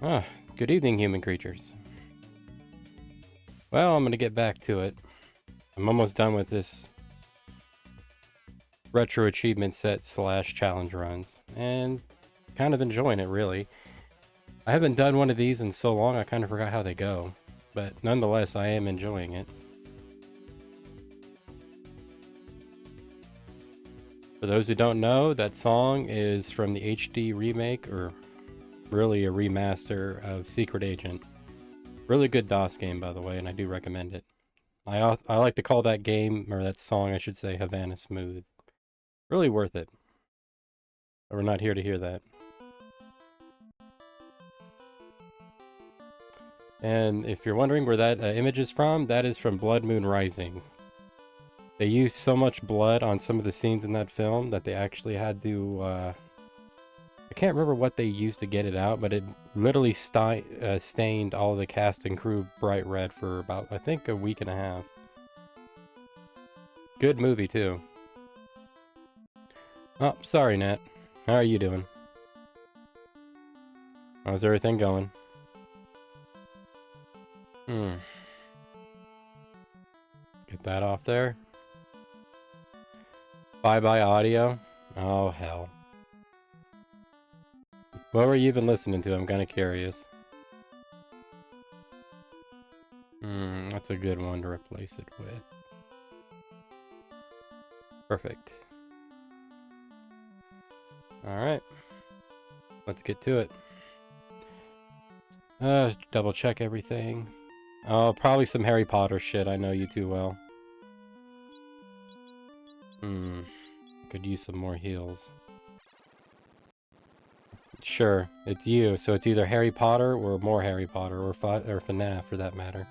Ah, good evening, human creatures. Well, I'm gonna get back to it. I'm almost done with this retro achievement set / challenge runs, and kind of enjoying it, really. I haven't done one of these in so long, I kind of forgot how they go. But nonetheless, I am enjoying it. For those who don't know, that song is from the HD remake, or really a remaster of Secret Agent. Really good DOS game, by the way, and I do recommend it. I like to call that game, or that song, I should say, Havana Smooth. Really worth it. But we're not here to hear that. And if you're wondering where that image is from, that is from Blood Moon Rising. They used so much blood on some of the scenes in that film that they actually had to, I can't remember what they used to get it out, but it literally stained all the cast and crew bright red for about, I think, a week and a half. Good movie, too. Oh, sorry, Nat. How are you doing? How's everything going? Get that off there. Bye-bye audio. Oh, hell. What were you even listening to? I'm kind of curious. That's a good one to replace it with. Perfect. Alright. Let's get to it. Double check everything. Oh, probably some Harry Potter shit. I know you too well. Could use some more heals. Sure, it's you, so it's either Harry Potter or more Harry Potter, or FNAF for that matter.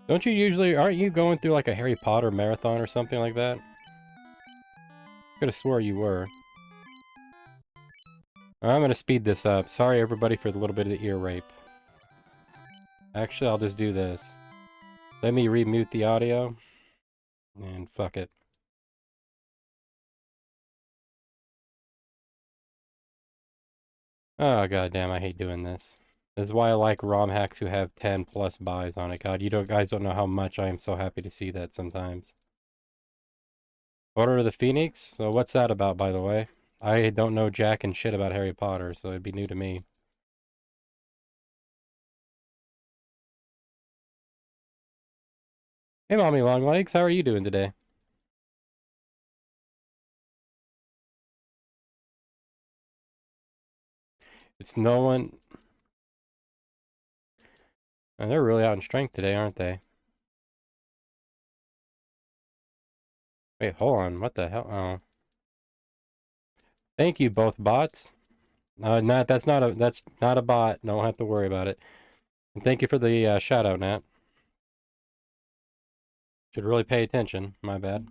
Don't you usually, aren't you going through like a Harry Potter marathon or something like that? Could have swore you were. I'm gonna speed this up. Sorry everybody for the little bit of the ear rape. Actually, I'll just do this. Let me remute the audio. And fuck it. Oh, goddamn, I hate doing this. This is why I like ROM hacks who have 10+ buys on it. God, guys don't know how much I am so happy to see that sometimes. Order of the Phoenix? So what's that about, by the way? I don't know jack and shit about Harry Potter, so it'd be new to me. Hey, Mommy Longlegs, how are you doing today? It's no one... Oh, they're really out in strength today, aren't they? Wait, hold on. What the hell? Oh. Thank you, both bots. That's not a bot. Don't have to worry about it. And thank you for the shout out, Nat. Should really pay attention. My bad.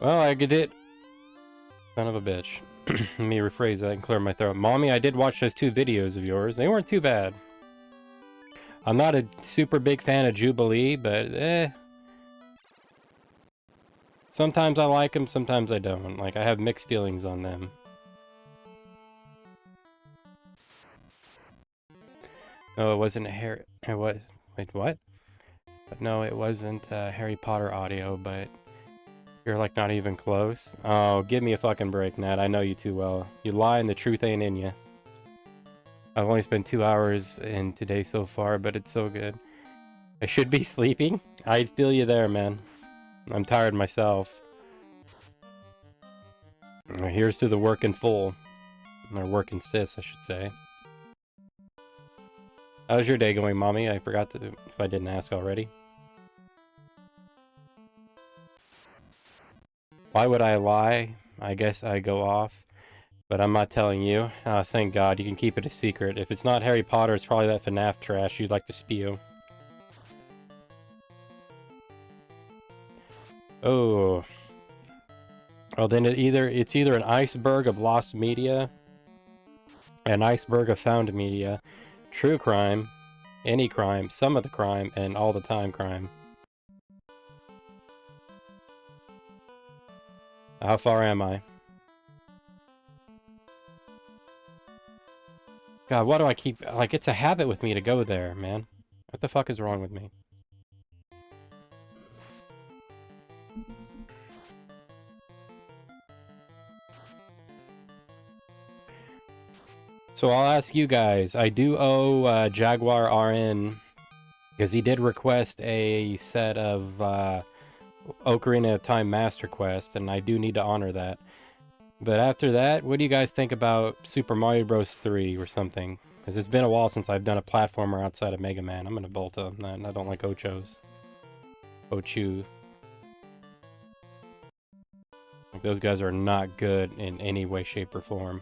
Well, I did it. Son of a bitch. Let me rephrase that and clear my throat. Mommy, I did watch those 2 videos of yours. They weren't too bad. I'm not a super big fan of Jubilee, but sometimes I like them, sometimes I don't. Like, I have mixed feelings on them. No, it wasn't Harry... What? Wait, what? No, it wasn't Harry Potter audio, but... You're like not even close. Oh, give me a fucking break, Nat. I know you too well. You lie and the truth ain't in you. I've only spent 2 hours in today so far, but it's so good. I should be sleeping. I feel you there, man. I'm tired myself. Here's to the working full. Or working stiffs, I should say. How's your day going, Mommy? I forgot to, if I didn't ask already. Why would I lie? I guess I go off. But I'm not telling you. Thank God, you can keep it a secret. If it's not Harry Potter, it's probably that FNAF trash you'd like to spew. Oh. Oh, then it's either an iceberg of lost media, an iceberg of found media, true crime, any crime, some of the crime, and all the time crime. How far am I? God, why do I keep... Like, it's a habit with me to go there, man. What the fuck is wrong with me? So I'll ask you guys. I do owe Jaguar RN, because he did request a set of Ocarina of Time Master Quest, and I do need to honor that. But after that, what do you guys think about Super Mario Bros. 3 or something? Because it's been a while since I've done a platformer outside of Mega Man. I'm gonna bolt on that, and I don't like Ochos. Ochu. Like, those guys are not good in any way, shape, or form.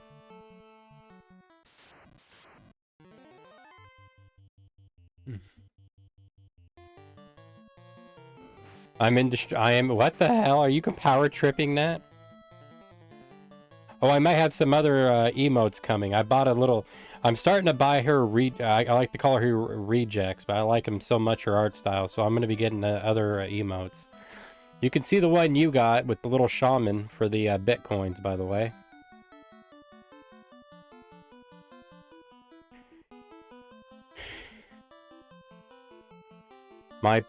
I am... What the hell? Are you power tripping that? Oh, I might have some other emotes coming. I bought a little... I'm starting to buy her... I like to call her rejects, but I like them so much, her art style, so I'm going to be getting other emotes. You can see the one you got with the little shaman for the bitcoins, by the way. My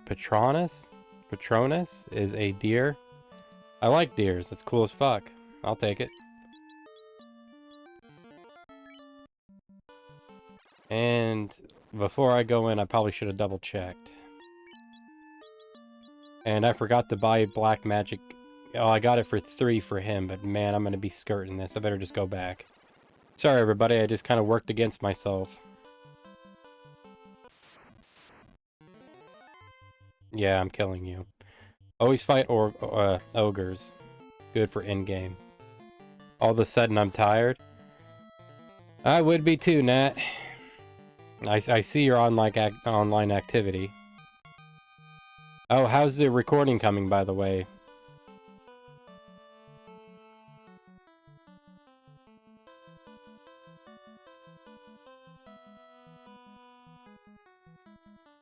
Patronus is a deer. I like deers. That's cool as fuck. I'll take it. And before I go in, I probably should have double checked. And I forgot to buy Black Magic. Oh, I got it for 3 for him, but man, I'm gonna be skirting this. I better just go back. Sorry, everybody. I just kind of worked against myself. Yeah, I'm killing you. Always fight ogres. Good for in-game. All of a sudden, I'm tired. I would be too, Nat. I see your online activity. Oh, how's the recording coming, by the way?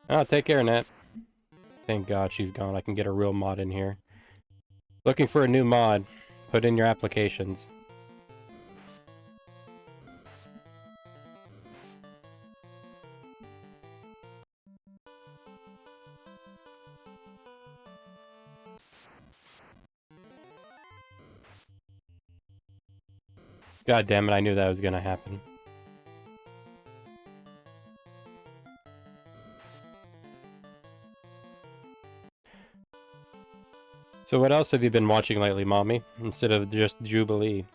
Oh, take care, Nat. Thank God she's gone. I can get a real mod in here. Looking for a new mod. Put in your applications. God damn it, I knew that was gonna happen. So what else have you been watching lately, Mommy? Instead of just Jubilee.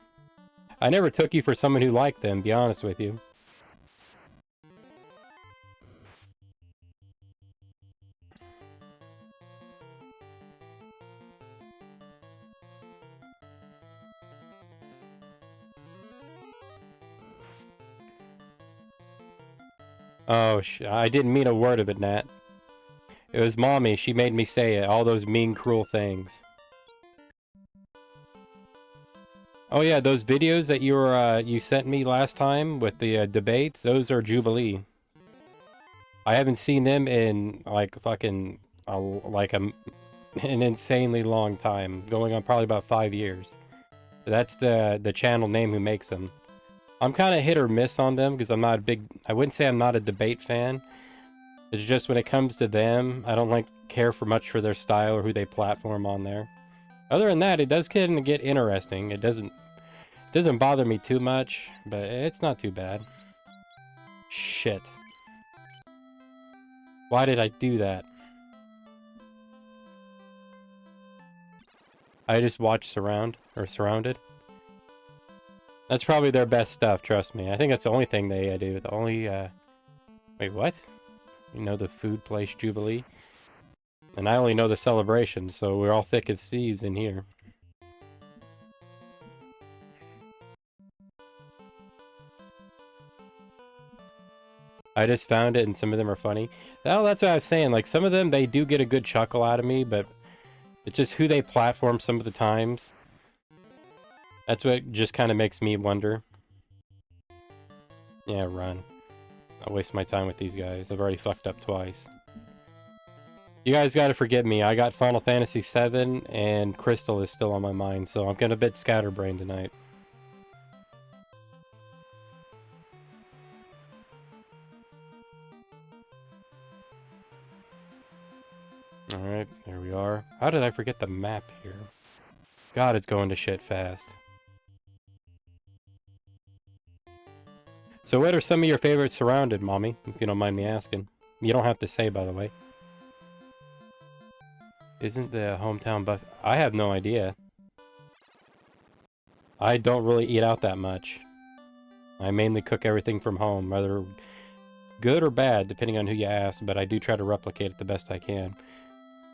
I never took you for someone who liked them, be honest with you. Oh, I didn't mean a word of it, Nat. It was Mommy. She made me say it. All those mean, cruel things. Oh yeah, those videos that you sent me last time with the debates, those are Jubilee. I haven't seen them in like fucking an insanely long time, going on probably about 5 years. That's the channel name who makes them. I'm kind of hit or miss on them because I'm not a big... I wouldn't say I'm not a debate fan. It's just when it comes to them, I don't care for much for their style or who they platform on there. Other than that, it does kind of get interesting. It doesn't bother me too much, but it's not too bad. Shit. Why did I do that? I just watched Surrounded. That's probably their best stuff, trust me. I think that's the only thing they do. The only, Wait, what? You know the food place Jubilee? And I only know the celebrations, so we're all thick as thieves in here. I just found it and some of them are funny. Well, that's what I was saying. Like, some of them, they do get a good chuckle out of me, but it's just who they platform some of the times. That's what just kind of makes me wonder. Yeah, run. I'll waste my time with these guys. I've already fucked up twice. You guys gotta forgive me. I got Final Fantasy VII, and Crystal is still on my mind, so I'm getting a bit scatterbrained tonight. Alright, there we are. How did I forget the map here? God, it's going to shit fast. So what are some of your favorites surrounded, Mommy? If you don't mind me asking. You don't have to say, by the way. Isn't the hometown buff... I have no idea. I don't really eat out that much. I mainly cook everything from home, whether good or bad, depending on who you ask, but I do try to replicate it the best I can.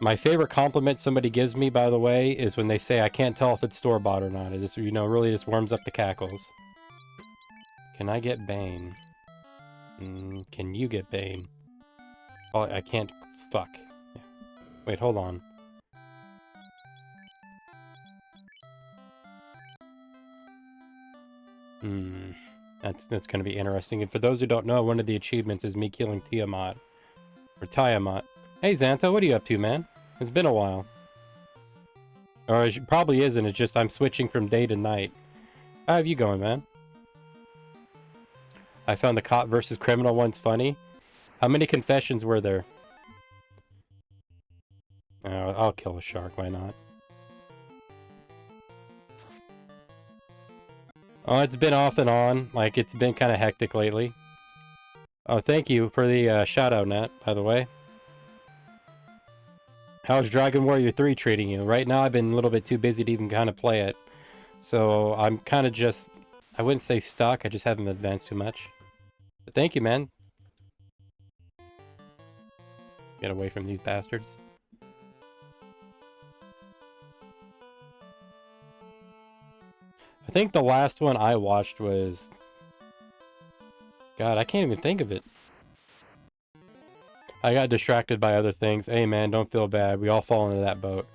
My favorite compliment somebody gives me, by the way, is when they say, I can't tell if it's store-bought or not. It just, you know, really just warms up the cackles. Can I get Bane? Can you get Bane? Oh, I can't... Fuck. Yeah. Wait, hold on. That's gonna be interesting. And for those who don't know, one of the achievements is me killing Tiamat. Or Tiamat. Hey, Xantho, what are you up to, man? It's been a while. Or it probably isn't, it's just I'm switching from day to night. How have you going, man? I found the cop versus criminal one's funny. How many confessions were there? I'll kill a shark, why not? Oh, it's been off and on. Like, it's been kind of hectic lately. Oh, thank you for the shout-out, Nat, by the way. How's Dragon Warrior 3 treating you? Right now, I've been a little bit too busy to even kind of play it. So, I'm kind of just... I wouldn't say stuck, I just haven't advanced too much. But thank you, man. Get away from these bastards. I think the last one I watched was... God, I can't even think of it. I got distracted by other things. Hey man, don't feel bad. We all fall into that boat.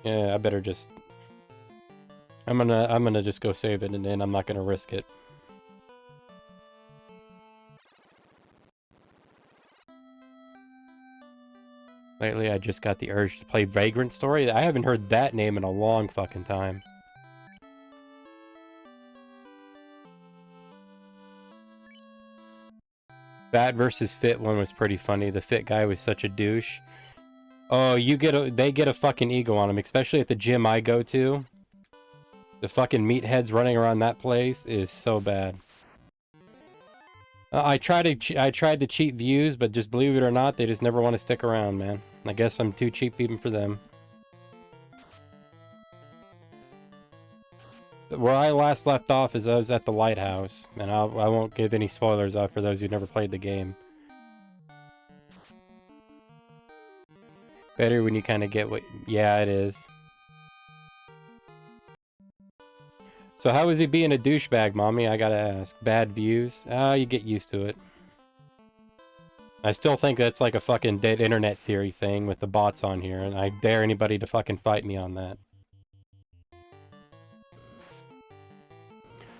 Yeah, I better just... I'm gonna just go save it and then I'm not gonna risk it. Lately I just got the urge to play Vagrant Story. I haven't heard that name in a long fucking time. Fat versus Fit one was pretty funny. The fit guy was such a douche. Oh, they get a fucking ego on him, especially at the gym I go to. The fucking meatheads running around that place is so bad. I tried to cheat views, but just believe it or not, they just never want to stick around, man. I guess I'm too cheap even for them. Where I last left off is I was at the lighthouse, and I won't give any spoilers out for those who never played the game. Better when you kind of get what... Yeah, it is. So how is he being a douchebag, Mommy? I gotta ask. Bad views? You get used to it. I still think that's like a fucking dead internet theory thing with the bots on here, and I dare anybody to fucking fight me on that.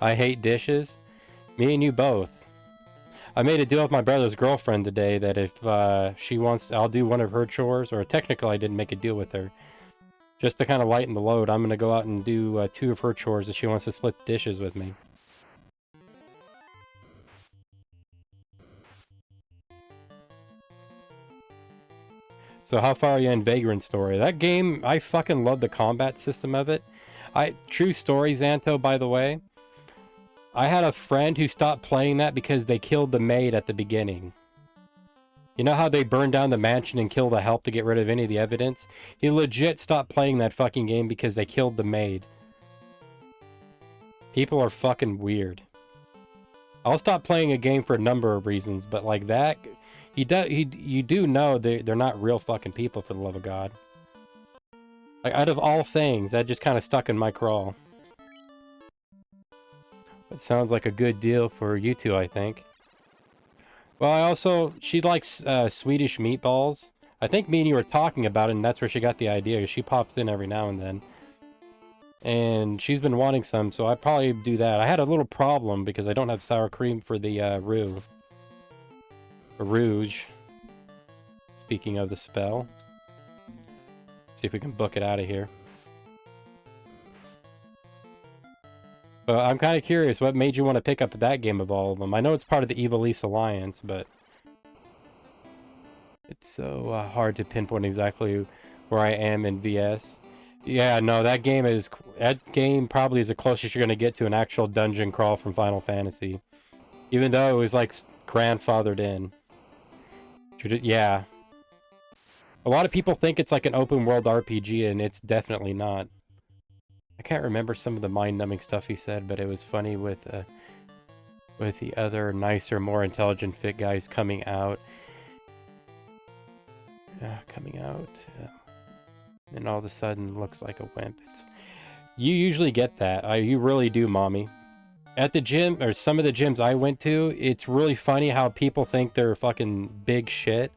I hate dishes. Me and you both. I made a deal with my brother's girlfriend today that if she wants, I'll do one of her chores, or technically I didn't make a deal with her. Just to kind of lighten the load, I'm going to go out and do 2 of her chores if she wants to split the dishes with me. So how far are you in Vagrant Story? That game, I fucking love the combat system of it. True story, Xantho, by the way. I had a friend who stopped playing that because they killed the maid at the beginning. You know how they burned down the mansion and killed the help to get rid of any of the evidence? He legit stopped playing that fucking game because they killed the maid. People are fucking weird. I'll stop playing a game for a number of reasons, but like that, you do know they're not real fucking people, for the love of God. Like, out of all things, that just kind of stuck in my craw. It sounds like a good deal for you two, I think. Well, she likes Swedish meatballs. I think me and you were talking about it, and that's where she got the idea. She pops in every now and then. And she's been wanting some, so I'd probably do that. I had a little problem because I don't have sour cream for the rouge. Speaking of the spell. See if we can book it out of here. But I'm kind of curious, what made you want to pick up that game of all of them? I know it's part of the Evil East Alliance, but it's so hard to pinpoint exactly where I am in VS. Yeah, no, that game probably is the closest you're going to get to an actual dungeon crawl from Final Fantasy. Even though it was like grandfathered in. Yeah. A lot of people think it's like an open world RPG, and it's definitely not. I can't remember some of the mind-numbing stuff he said, but it was funny with the other nicer, more intelligent fit guys coming out. And all of a sudden looks like a wimp. You usually get that. You really do, mommy. At the gym, or some of the gyms I went to, it's really funny how people think they're fucking big shit.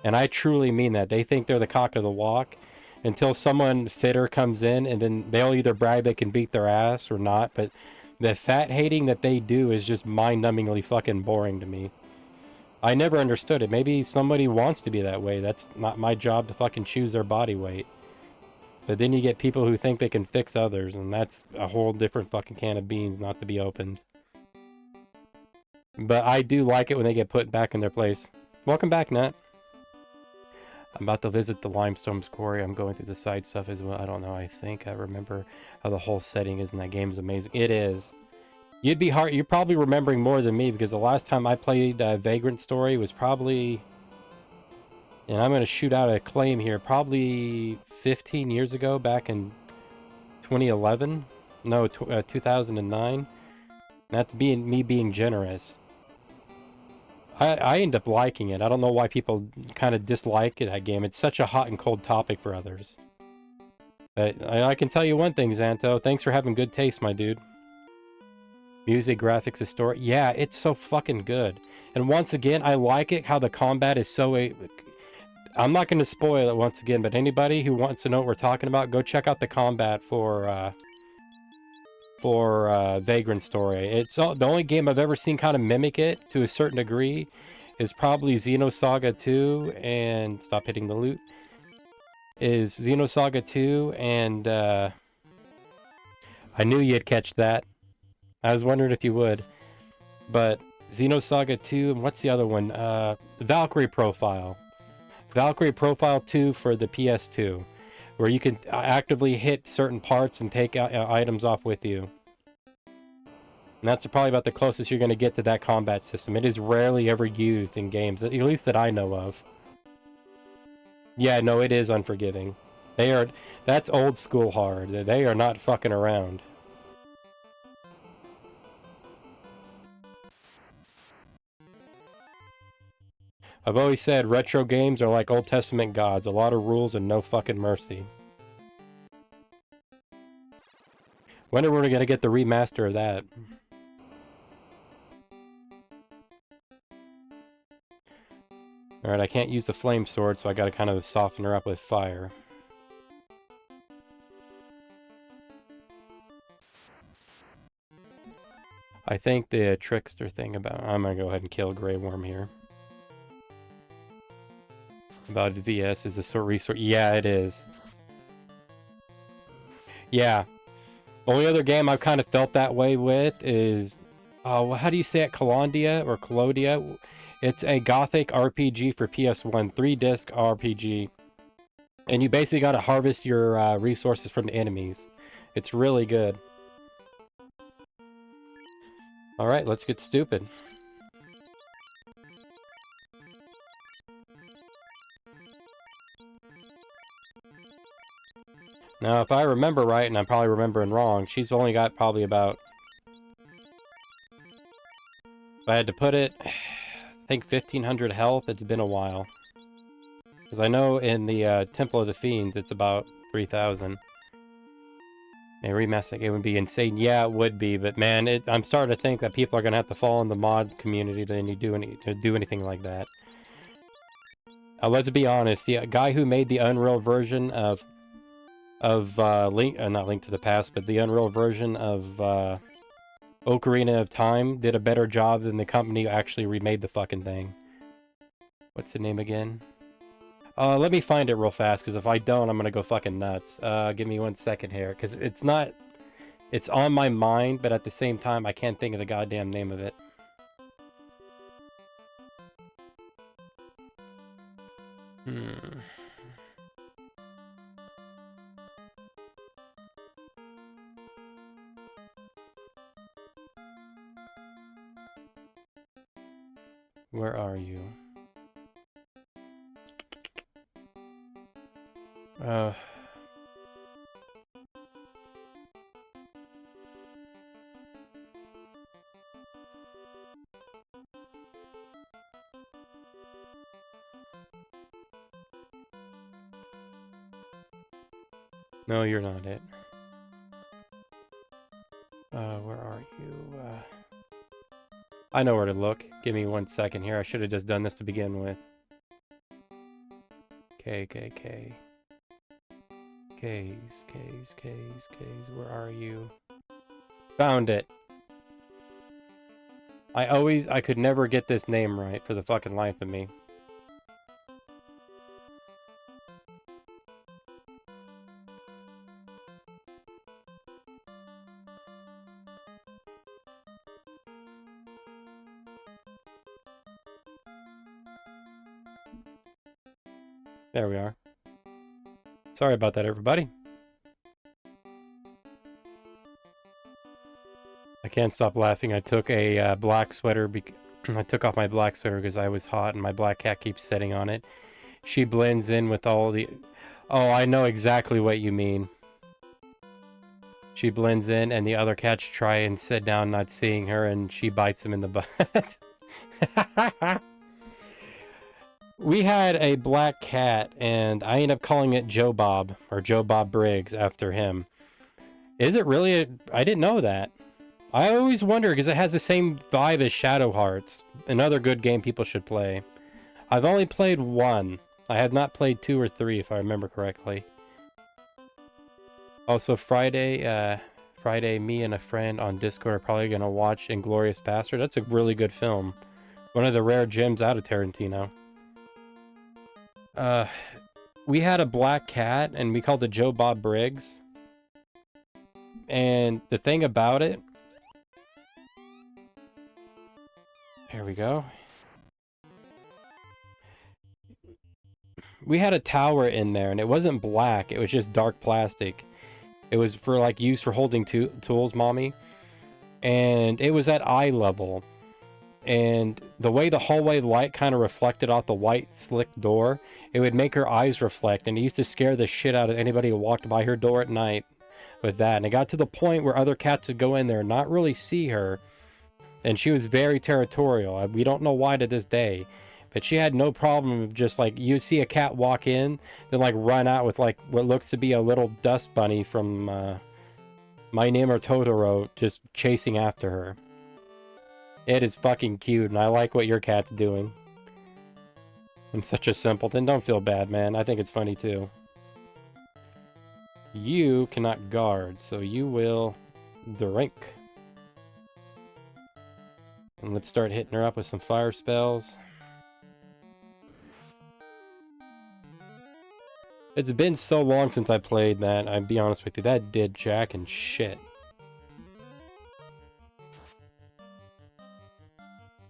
And I truly mean that. They think they're the cock of the walk until someone fitter comes in, and then they'll either brag they can beat their ass or not. But the fat hating that they do is just mind-numbingly fucking boring to me. I never understood it. Maybe somebody wants to be that way. That's not my job to fucking choose their body weight. But then you get people who think they can fix others, and that's a whole different fucking can of beans not to be opened. But I do like it when they get put back in their place. Welcome back, Nat. I'm about to visit the Limestone's Quarry. I'm going through the side stuff as well. I don't know. I think I remember how the whole setting is in that game is amazing. It is. You're probably remembering more than me, because the last time I played Vagrant Story was probably... And I'm going to shoot out a claim here. Probably 15 years ago, back in 2011. No, 2009. That's me being generous. I end up liking it. I don't know why people kind of dislike that game. It's such a hot and cold topic for others. But I can tell you one thing, Xanto. Thanks for having good taste, my dude. Music, graphics, the story. Yeah, it's so fucking good. And once again, I like it how the combat is so... I'm not going to spoil it once again, but anybody who wants to know what we're talking about, go check out the combat for Vagrant Story. It's the only game I've ever seen kind of mimic it to a certain degree is probably Xenosaga 2 and... Stop hitting the loot. Is Xenosaga 2 and... I knew you'd catch that. I was wondering if you would. But Xenosaga 2, and what's the other one? Valkyrie Profile. Valkyrie Profile 2 for the PS2, where you can actively hit certain parts and take items off with you. And that's probably about the closest you're going to get to that combat system. It is rarely ever used in games, at least that I know of. Yeah, no, it is unforgiving. That's old school hard. They are not fucking around. I've always said retro games are like Old Testament gods. A lot of rules and no fucking mercy. When are we going to get the remaster of that? Alright, I can't use the flame sword, so I gotta kind of soften her up with fire. I think the trickster thing about... I'm gonna go ahead and kill Grey Worm here. About VS is a sort of resource. Yeah, it is. Yeah. The only other game I've kind of felt that way with is... how do you say it? Colodia or Colodia? It's a gothic RPG for PS1. 3-disc RPG. And you basically gotta harvest your resources from the enemies. It's really good. Alright, let's get stupid. Now, if I remember right, and I'm probably remembering wrong, she's only got probably about... If I had to put it, I think 1,500 health. It's been a while. Because I know in the Temple of the Fiends, it's about 3,000. A remaster, it would be insane. Yeah, it would be, but man, I'm starting to think that people are gonna have to fall in the mod community to do anything like that. Let's be honest, the guy who made the Unreal version of not Link to the Past, but the Unreal version of Ocarina of Time did a better job than the company who actually remade the fucking thing. What's the name again? Let me find it real fast, because if I don't, I'm gonna go fucking nuts. Give me 1 second here, because it's on my mind, but at the same time, I can't think of the goddamn name of it. Where are you? No, you're not it. Where are you? I know where to look. Give me 1 second here. I should have just done this to begin with. K. K's. Where are you? Found it. I could never get this name right for the fucking life of me. There we are. Sorry about that, everybody. I can't stop laughing. I took a black sweater. I took off my black sweater because I was hot and my black cat keeps sitting on it. She blends in with all the... Oh, I know exactly what you mean. She blends in and the other cats try and sit down not seeing her and she bites them in the butt. We had a black cat and I ended up calling it Joe Bob, or Joe Bob Briggs after him. Is it really? I didn't know that. I always wonder because it has the same vibe as Shadow Hearts, another good game people should play. I've only played 1. I have not played 2 or 3 if I remember correctly. Also Friday, me and a friend on Discord are probably going to watch Inglourious Bastard. That's a really good film. One of the rare gems out of Tarantino. We had a black cat and we called it Joe Bob Briggs. And the thing about it... Here we go. We had a tower in there and it wasn't black, it was just dark plastic. It was for like use for holding tools, mommy. And it was at eye level. And the way the hallway light kind of reflected off the white slick door, it would make her eyes reflect, and it used to scare the shit out of anybody who walked by her door at night with that. And it got to the point where other cats would go in there and not really see her, and she was very territorial. We don't know why to this day, but she had no problem of just like, you see a cat walk in, then like run out with like what looks to be a little dust bunny from My Name or Totoro just chasing after her. It is fucking cute, and I like what your cat's doing. I'm such a simpleton. Don't feel bad, man. I think it's funny, too. You cannot guard, so you will drink. And let's start hitting her up with some fire spells. It's been so long since I played that, I'll be honest with you, that did jack and shit.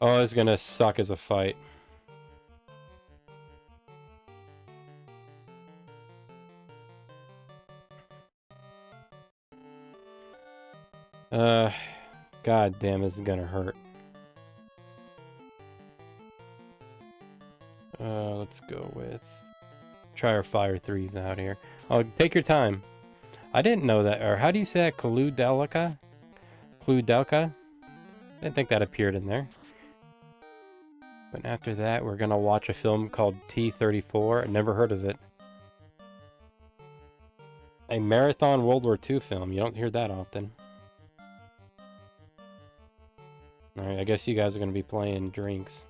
Oh, it's gonna suck as a fight. God damn, this is gonna hurt. Let's go with... Try our fire 3s out here. Oh, take your time. I didn't know that, or how do you say that? Cludelka? Cludelka? I didn't think that appeared in there. But after that, we're gonna watch a film called T-34. I never heard of it. A marathon World War II film. You don't hear that often. Alright, I guess you guys are going to be playing drinks.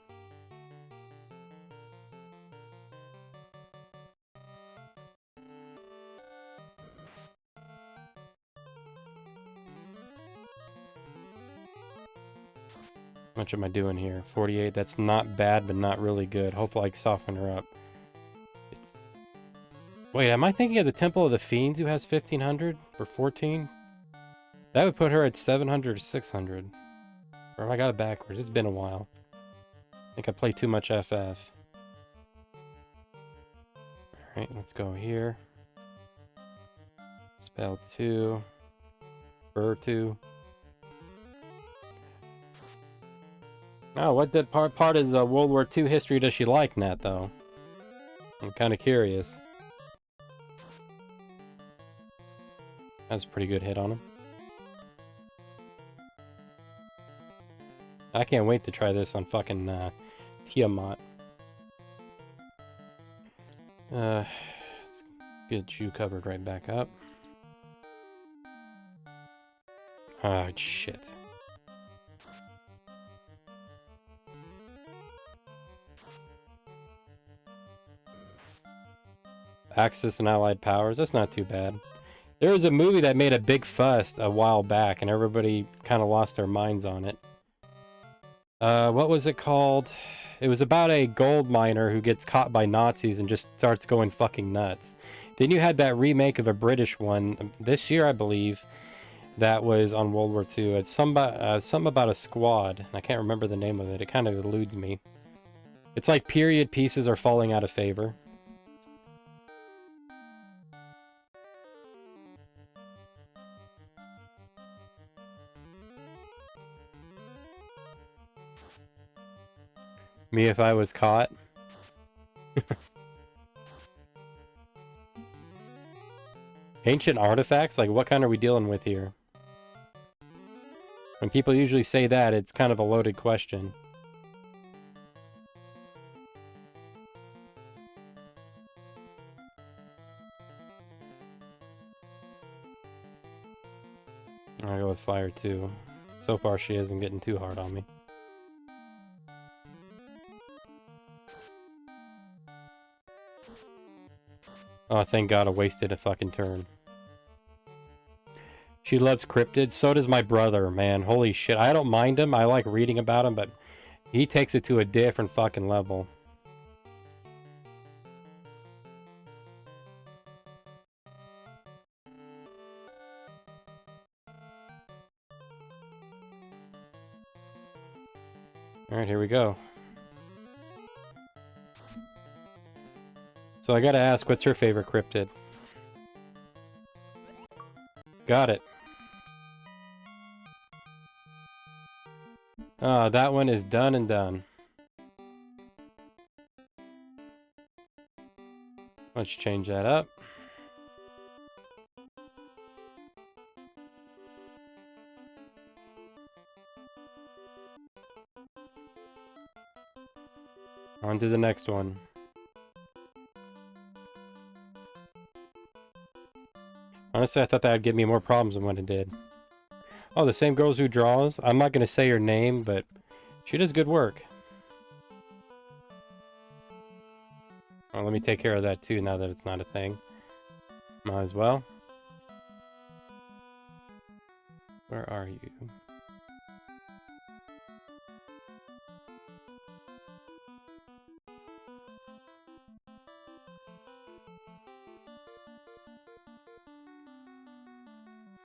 How much am I doing here? 48. That's not bad, but not really good. Hopefully I can soften her up. Wait, am I thinking of the Temple of the Fiends who has 1500 or 14? That would put her at 700 or 600. Or have I got it backwards? It's been a while. I think I play too much FF. Alright, let's go here. Spell 2. Burr 2. Oh, what part of the World War II history does she like, Nat, though? I'm kind of curious. That's a pretty good hit on him. I can't wait to try this on fucking Tiamat. Let's get you covered right back up. Ah, shit. Axis and Allied powers, that's not too bad. There was a movie that made a big fuss a while back, and everybody kind of lost their minds on it. What was it called? It was about a gold miner who gets caught by Nazis and just starts going fucking nuts. Then you had that remake of a British one this year, I believe, that was on World War II. It's something about a squad. I can't remember the name of it. It kind of eludes me. It's like period pieces are falling out of favor. Me if I was caught. Ancient artifacts? Like, what kind are we dealing with here? When people usually say that, it's kind of a loaded question. I'll go with fire too. So far she isn't getting too hard on me. Oh, thank God I wasted a fucking turn. She loves cryptids. So does my brother, man. Holy shit. I don't mind him. I like reading about him, but he takes it to a different fucking level. Alright, here we go. So I gotta ask, what's her favorite cryptid? Got it. Ah, that one is done and done. Let's change that up. On to the next one. Honestly, I thought that would give me more problems than what it did. Oh, the same girls who draws? I'm not going to say her name, but she does good work. Oh, let me take care of that too, now that it's not a thing. Might as well. Where are you?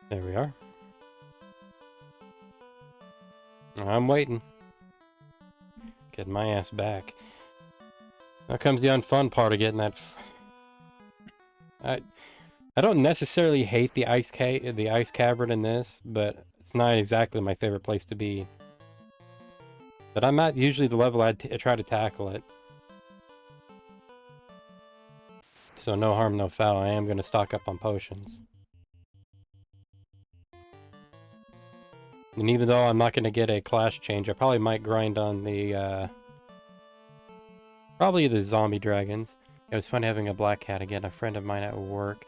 There we are. I'm waiting. Getting my ass back. Now comes the unfun part of getting that. I don't necessarily hate the ice cavern in this, but it's not exactly my favorite place to be. But I'm at usually the level I try to tackle it. So no harm, no foul. I am going to stock up on potions. And even though I'm not going to get a class change, I probably might grind on the, probably the zombie dragons. It was fun having a black cat again. A friend of mine at work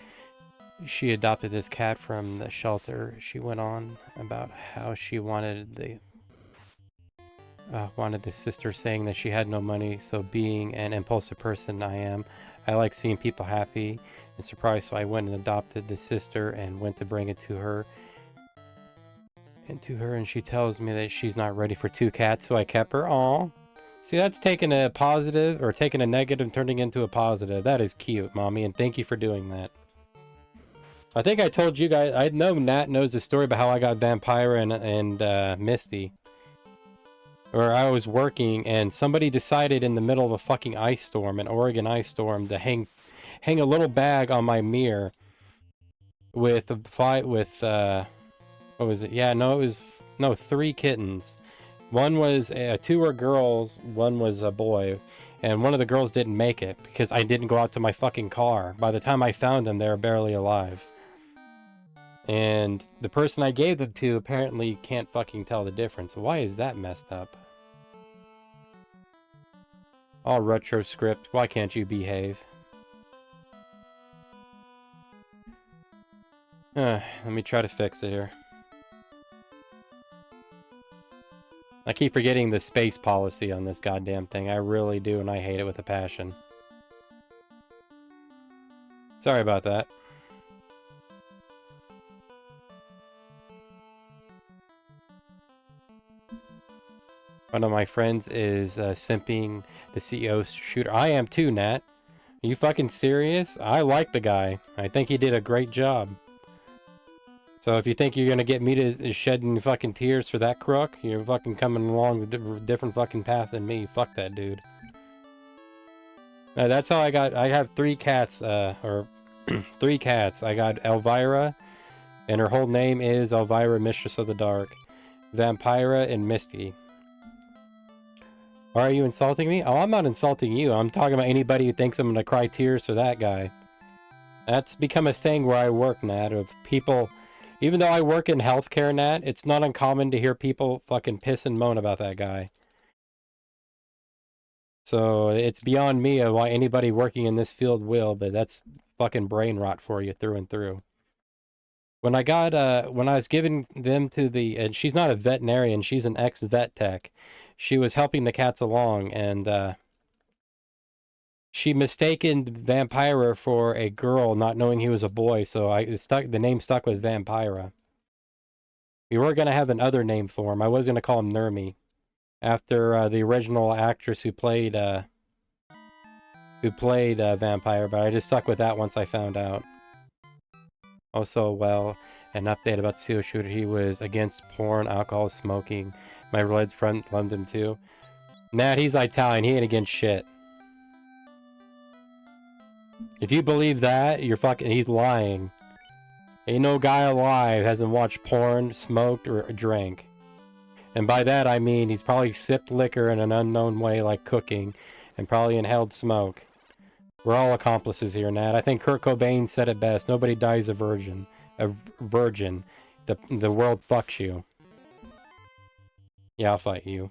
she adopted this cat from the shelter. She went on about how she wanted the sister, saying that she had no money. So being an impulsive person I am, I like seeing people happy and surprised. So I went and adopted the sister and went to bring it to her. And she tells me that she's not ready for 2 cats, so I kept her. Aw. See, that's taking a positive, or taking a negative and turning into a positive. That is cute, Mommy, and thank you for doing that. I think I told you guys, I know Nat knows the story about how I got Vampira and Misty. Where I was working, and somebody decided in the middle of a fucking ice storm, an Oregon ice storm, to hang a little bag on my mirror with a fight with, what was it? Yeah, no, it was, no, 3 kittens. One was, 2 were girls, one was a boy, and one of the girls didn't make it because I didn't go out to my fucking car. By the time I found them, they were barely alive. And the person I gave them to apparently can't fucking tell the difference. Why is that messed up? All retro script, why can't you behave? Let me try to fix it here. I keep forgetting the space policy on this goddamn thing. I really do, and I hate it with a passion. Sorry about that. One of my friends is simping the CEO shooter. I am too, Nat. Are you fucking serious? I like the guy. I think he did a great job. So if you think you're gonna get me to shedding fucking tears for that crook, you're fucking coming along a different fucking path than me. Fuck that dude. That's how I got. I have 3 cats, or 3 cats. I got Elvira, and her whole name is Elvira, Mistress of the Dark, Vampira, and Misty. Are you insulting me? Oh, I'm not insulting you. I'm talking about anybody who thinks I'm gonna cry tears for that guy. That's become a thing where I work, Nat, of people... Even though I work in healthcare, Nat, it's not uncommon to hear people fucking piss and moan about that guy. So, it's beyond me of why anybody working in this field will, but that's fucking brain rot for you through and through. When I got, when I was giving them to the... And she's not a veterinarian, she's an ex-vet tech. She was helping the cats along, and, she mistaken Vampira for a girl, not knowing he was a boy, so the name stuck with Vampira. We were going to have another name for him. I was going to call him Nermi, after the original actress who played Vampire, but I just stuck with that once I found out. Also, well, an update about the CEO shooter. He was against porn, alcohol, smoking. My red's friend loved him too. Nat, he's Italian. He ain't against shit. If you believe that, you're fucking... He's lying. Ain't no guy alive hasn't watched porn, smoked, or drank. And by that I mean he's probably sipped liquor in an unknown way like cooking, and probably inhaled smoke. We're all accomplices here, Nat. I think Kurt Cobain said it best. Nobody dies a virgin. A virgin. The world fucks you. Yeah, I'll fight you.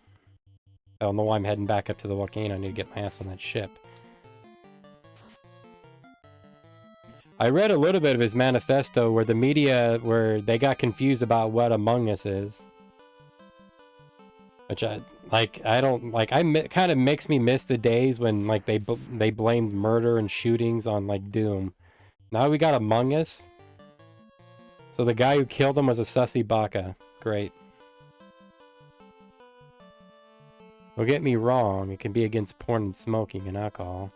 I don't know why I'm heading back up to the volcano. I need to get my ass on that ship. I read a little bit of his manifesto where the media, where they got confused about what Among Us is. Which kind of makes me miss the days when, like, they blamed murder and shootings on, like, Doom. Now we got Among Us. So the guy who killed him was a sussy baka. Great. Don't get me wrong, it can be against porn and smoking and alcohol.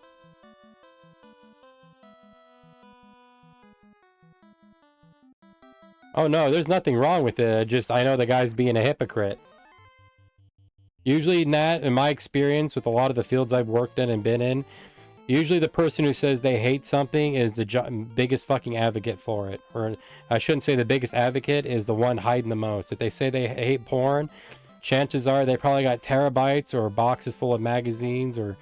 Oh no, there's nothing wrong with it, just I know the guy's being a hypocrite. Usually, Nat, in my experience with a lot of the fields I've worked in and been in, usually the person who says they hate something is the biggest fucking advocate for it. Or I shouldn't say the biggest advocate, is the one hiding the most. If they say they hate porn, chances are they probably got terabytes or boxes full of magazines or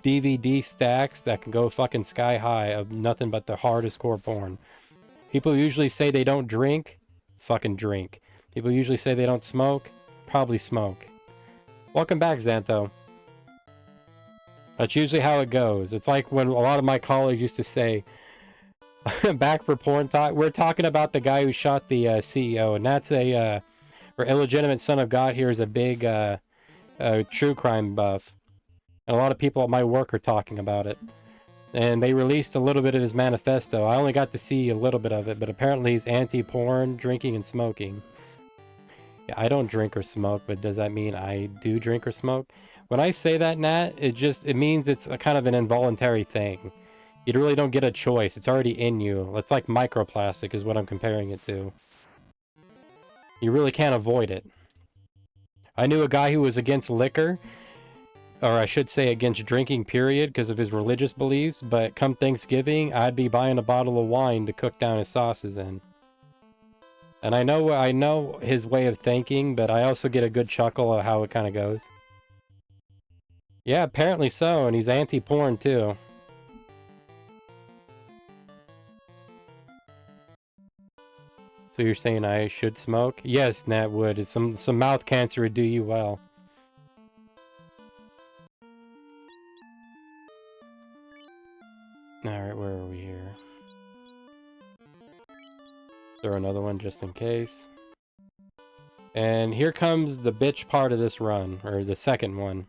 DVD stacks that can go fucking sky high of nothing but the hardest core porn. People usually say they don't drink, fucking drink. People usually say they don't smoke, probably smoke. Welcome back, Xantho. That's usually how it goes. It's like when a lot of my colleagues used to say, Back for porn talk. We're talking about the guy who shot the CEO, and that's a or illegitimate son of God. Here is a big true crime buff, and a lot of people at my work are talking about it. And they released a little bit of his manifesto. I only got to see a little bit of it, but apparently he's anti-porn, drinking, and smoking. Yeah, I don't drink or smoke, but does that mean I do drink or smoke? When I say that, Nat, it means it's a kind of an involuntary thing. You really don't get a choice. It's already in you. It's like microplastic is what I'm comparing it to. You really can't avoid it. I knew a guy who was against liquor, or I should say against drinking, period, because of his religious beliefs, but come Thanksgiving, I'd be buying a bottle of wine to cook down his sauces in. And I know his way of thinking, but I also get a good chuckle at how it kind of goes. Yeah, apparently so, and he's anti-porn too. So you're saying I should smoke? Yes, Nat would. It's some mouth cancer would do you well. Alright, where are we here? Throw another one just in case. And here comes the bitch part of this run, or the second one.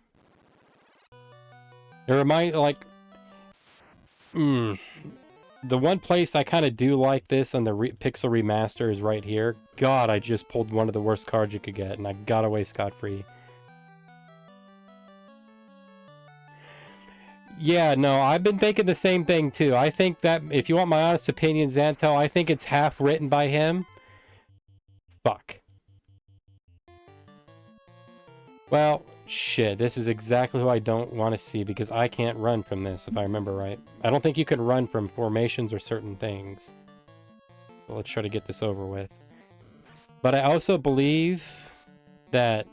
It reminds, like... The one place I kind of do like this on the Pixel Remaster is right here. God, I just pulled one of the worst cards you could get, and I got away scot-free. Yeah, no, I've been thinking the same thing, too. I think that, if you want my honest opinion, Xanto, I think it's half written by him. Fuck. Well, shit, this is exactly who I don't want to see, because I can't run from this, if I remember right. I don't think you can run from formations or certain things. So let's try to get this over with. But I also believe that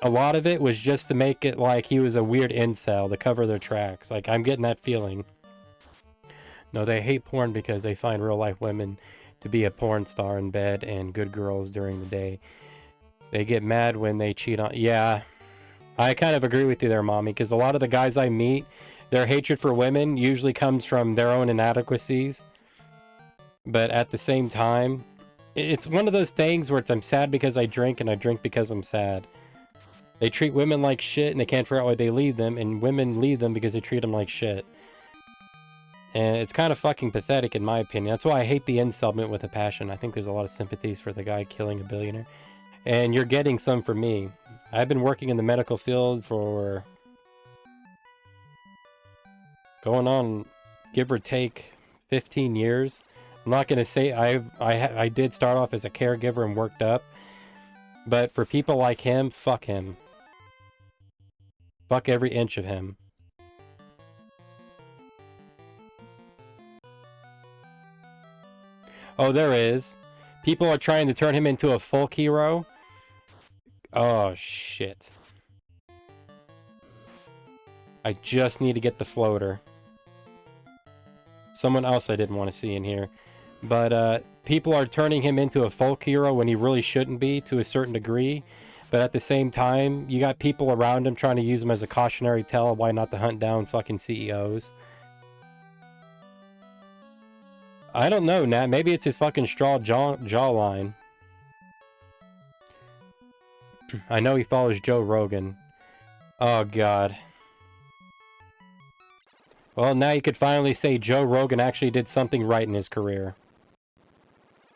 a lot of it was just to make it like he was a weird incel to cover their tracks. Like, I'm getting that feeling. No, they hate porn because they find real-life women to be a porn star in bed and good girls during the day. They get mad when they cheat on... Yeah, I kind of agree with you there, Mommy, because a lot of the guys I meet, their hatred for women usually comes from their own inadequacies. But at the same time, it's one of those things where I'm sad because I drink, and I drink because I'm sad. They treat women like shit, and they can't figure out why they leave them, and women leave them because they treat them like shit. And it's kind of fucking pathetic, in my opinion. That's why I hate the incel movement with a passion. I think there's a lot of sympathies for the guy killing a billionaire. And you're getting some from me. I've been working in the medical field for... going on, give or take, 15 years. I'm not going to say I did start off as a caregiver and worked up. But for people like him, fuck him. Fuck every inch of him. Oh, there is. People are trying to turn him into a folk hero. Oh, shit. I just need to get the floater. Someone else I didn't want to see in here. But, people are turning him into a folk hero when he really shouldn't be, to a certain degree. But at the same time, you got people around him trying to use him as a cautionary tale of why not to hunt down fucking CEOs. I don't know, Nat. Maybe it's his fucking straw jawline. I know he follows Joe Rogan. Oh, God. Well, now you could finally say Joe Rogan actually did something right in his career.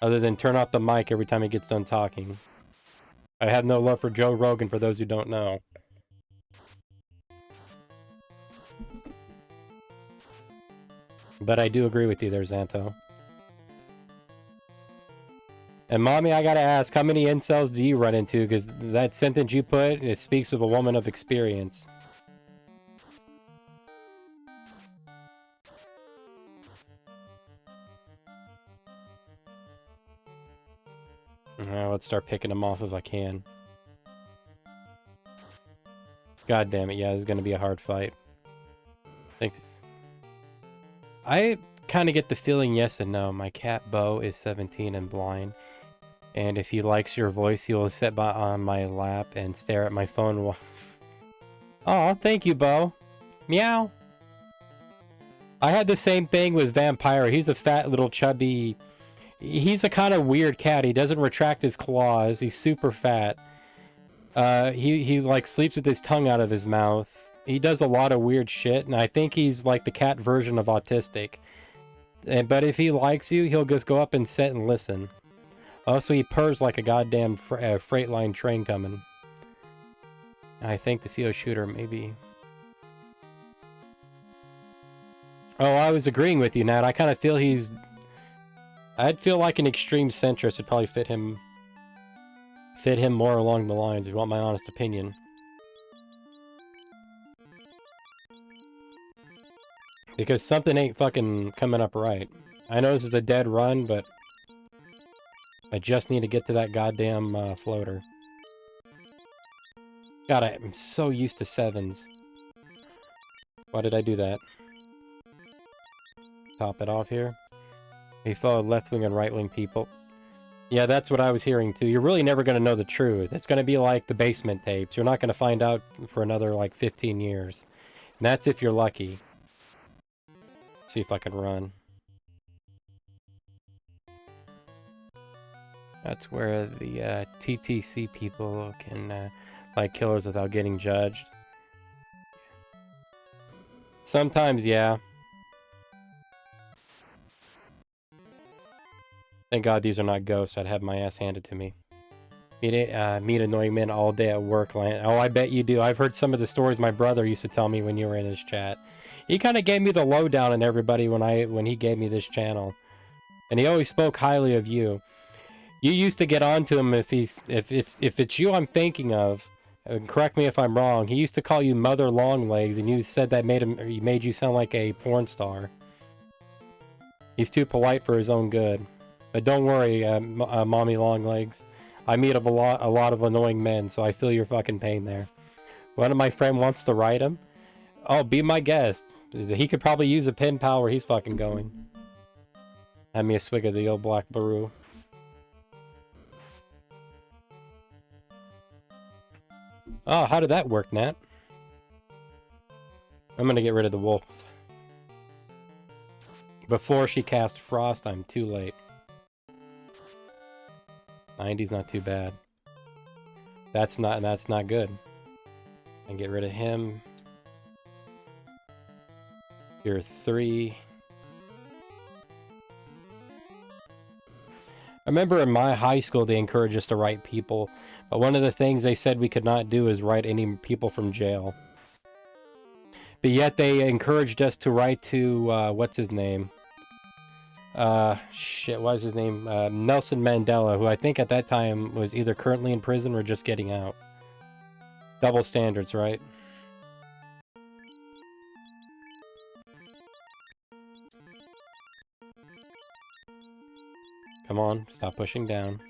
Other than turn off the mic every time he gets done talking. I have no love for Joe Rogan, for those who don't know. But I do agree with you there, Xanto. And Mommy, I gotta ask, how many incels do you run into? Because that sentence you put, it speaks of a woman of experience. Let's start picking them off if I can. God damn it, yeah, this is gonna be a hard fight. Thanks. I kind of get the feeling yes and no. My cat, Bo, is 17 and blind. And if he likes your voice, he will sit on my lap and stare at my phone while... Aw, thank you, Bo. Meow. I had the same thing with Vampire. He's a fat little chubby... He's a kind of weird cat. He doesn't retract his claws. He's super fat. He like sleeps with his tongue out of his mouth. He does a lot of weird shit, and I think he's like the cat version of autistic. But if he likes you, he'll just go up and sit and listen. Also, he purrs like a goddamn freight line train coming. I think the CO shooter, maybe. Oh, I was agreeing with you, Nat. I kind of feel he's... I'd feel like an extreme centrist would probably fit him more along the lines, if you want my honest opinion. Because something ain't fucking coming up right. I know this is a dead run, but I just need to get to that goddamn floater. God, I'm so used to 7s. Why did I do that? Top it off here. He followed left-wing and right-wing people. Yeah, that's what I was hearing too. You're really never going to know the truth. It's going to be like the basement tapes. You're not going to find out for another, like, 15 years. And that's if you're lucky. See if I can run. That's where the TTC people can fight killers without getting judged. Sometimes, yeah. Thank God these are not ghosts. I'd have my ass handed to me. Meet annoying men all day at work. Oh, I bet you do. I've heard some of the stories my brother used to tell me when you were in his chat. He kind of gave me the lowdown on everybody when he gave me this channel, and he always spoke highly of you. You used to get on to him if it's you I'm thinking of. Correct me if I'm wrong. He used to call you Mother Longlegs, and you said that made you sound like a porn star. He's too polite for his own good. But don't worry, Mommy Longlegs. I meet a lot of annoying men, so I feel your fucking pain there. One of my friends wants to ride him. Oh, be my guest. He could probably use a pen pal where he's fucking going. Have me a swig of the old black brew. Oh, how did that work, Nat? I'm gonna get rid of the wolf. Before she cast Frost, I'm too late. 90's not too bad. That's not good. And get rid of him. You're 3. I remember in my high school they encouraged us to write people, but one of the things they said we could not do is write any people from jail. But yet they encouraged us to write to, what's his name? Shit, what was his name? Nelson Mandela, who I think at that time was either currently in prison or just getting out. Double standards, right? Come on, stop pushing down.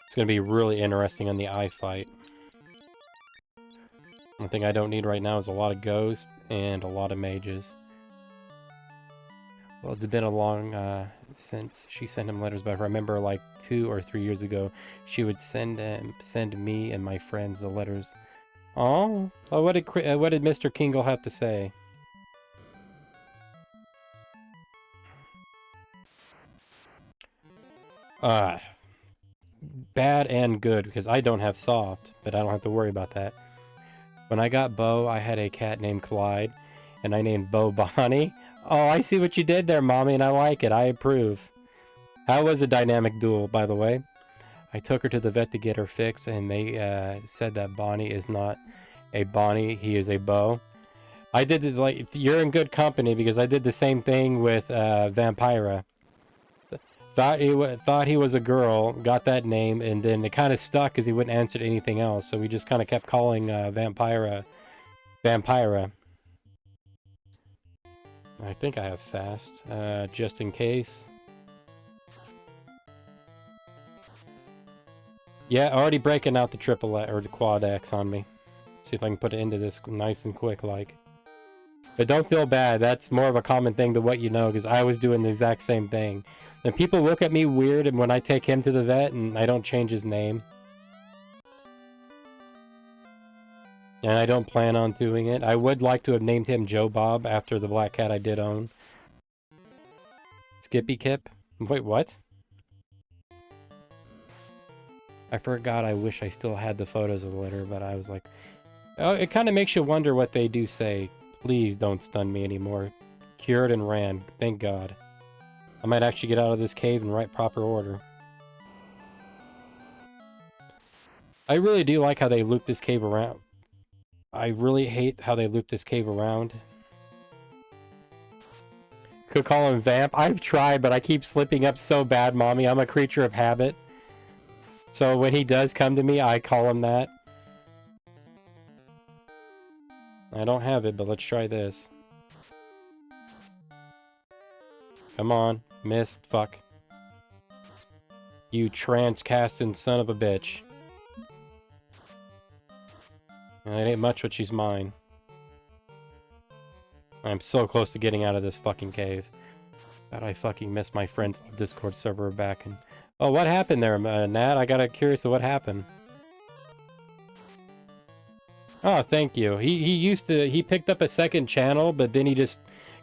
It's gonna be really interesting on the eye fight. One thing I don't need right now is a lot of ghosts and a lot of mages. Well, it's been a long since she sent him letters, but I remember like 2 or 3 years ago, she would send me and my friends the letters. Oh, what did Mr. Kingle have to say? Bad and good, because I don't have soft, but I don't have to worry about that. When I got Bo, I had a cat named Clyde, and I named Bo Bonnie. Oh, I see what you did there, Mommy, and I like it. I approve. How was a dynamic duel, by the way? I took her to the vet to get her fixed, and they said that Bonnie is not a Bonnie, he is a Bo. I did this, like, you're in good company, because I did the same thing with Vampira. Thought he was a girl, got that name, and then it kind of stuck because he wouldn't answer to anything else. So we just kind of kept calling Vampira. I think I have fast, just in case. Yeah, already breaking out the triple or the quad X on me. See if I can put it into this nice and quick, like. But don't feel bad. That's more of a common thing to what you know, because I was doing the exact same thing. And people look at me weird and when I take him to the vet and I don't change his name. And I don't plan on doing it. I would like to have named him Joe Bob after the black cat I did own. Skippy Kip? Wait, what? I forgot. I wish I still had the photos of the litter, but I was like... Oh, it kind of makes you wonder what they do say. Please don't stun me anymore. Cured and ran. Thank God. I might actually get out of this cave in right proper order. I really do like how they loop this cave around. I really hate how they loop this cave around. Could call him Vamp. I've tried, but I keep slipping up so bad, Mommy. I'm a creature of habit. So when he does come to me, I call him that. I don't have it, but let's try this. Come on. Missed. Fuck. You transcasting son of a bitch. It ain't much, but she's mine. I'm so close to getting out of this fucking cave. God, I fucking missed my friend's Discord server back. And oh, what happened there, Nat? I got curious of what happened. Oh, thank you. He picked up a second channel, but then he just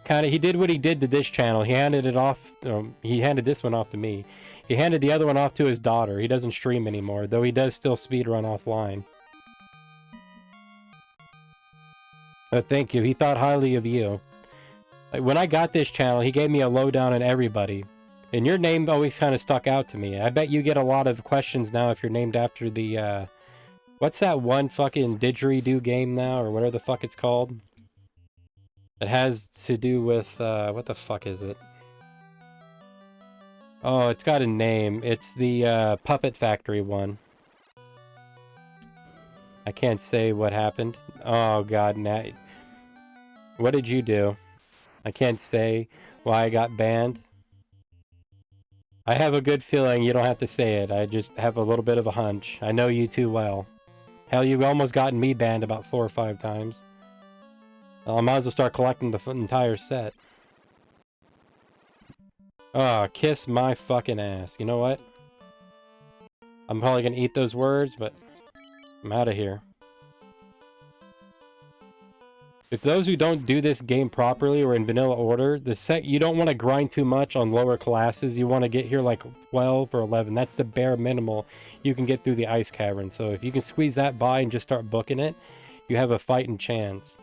he did what he did to this channel. He handed it off, he handed this one off to me. He handed the other one off to his daughter. He doesn't stream anymore, though he does still speedrun offline. But thank you. He thought highly of you. Like, when I got this channel, he gave me a lowdown on everybody. And your name always kind of stuck out to me. I bet you get a lot of questions now if you're named after the, what's that one fucking didgeridoo game now, or whatever the fuck it's called? It has to do with, what the fuck is it? Oh, it's got a name. It's the, Puppet Factory one. I can't say what happened. Oh, God, Nat. What did you do? I can't say why I got banned. I have a good feeling you don't have to say it. I just have a little bit of a hunch. I know you too well. Hell, you've almost gotten me banned about 4 or 5 times. I might as well start collecting the entire set. Oh, kiss my fucking ass. You know what? I'm probably gonna eat those words, but I'm out of here. If those who don't do this game properly or in vanilla order, you don't want to grind too much on lower classes. You want to get here like 12 or 11. That's the bare minimal you can get through the ice cavern. So if you can squeeze that by and just start booking it, you have a fighting chance.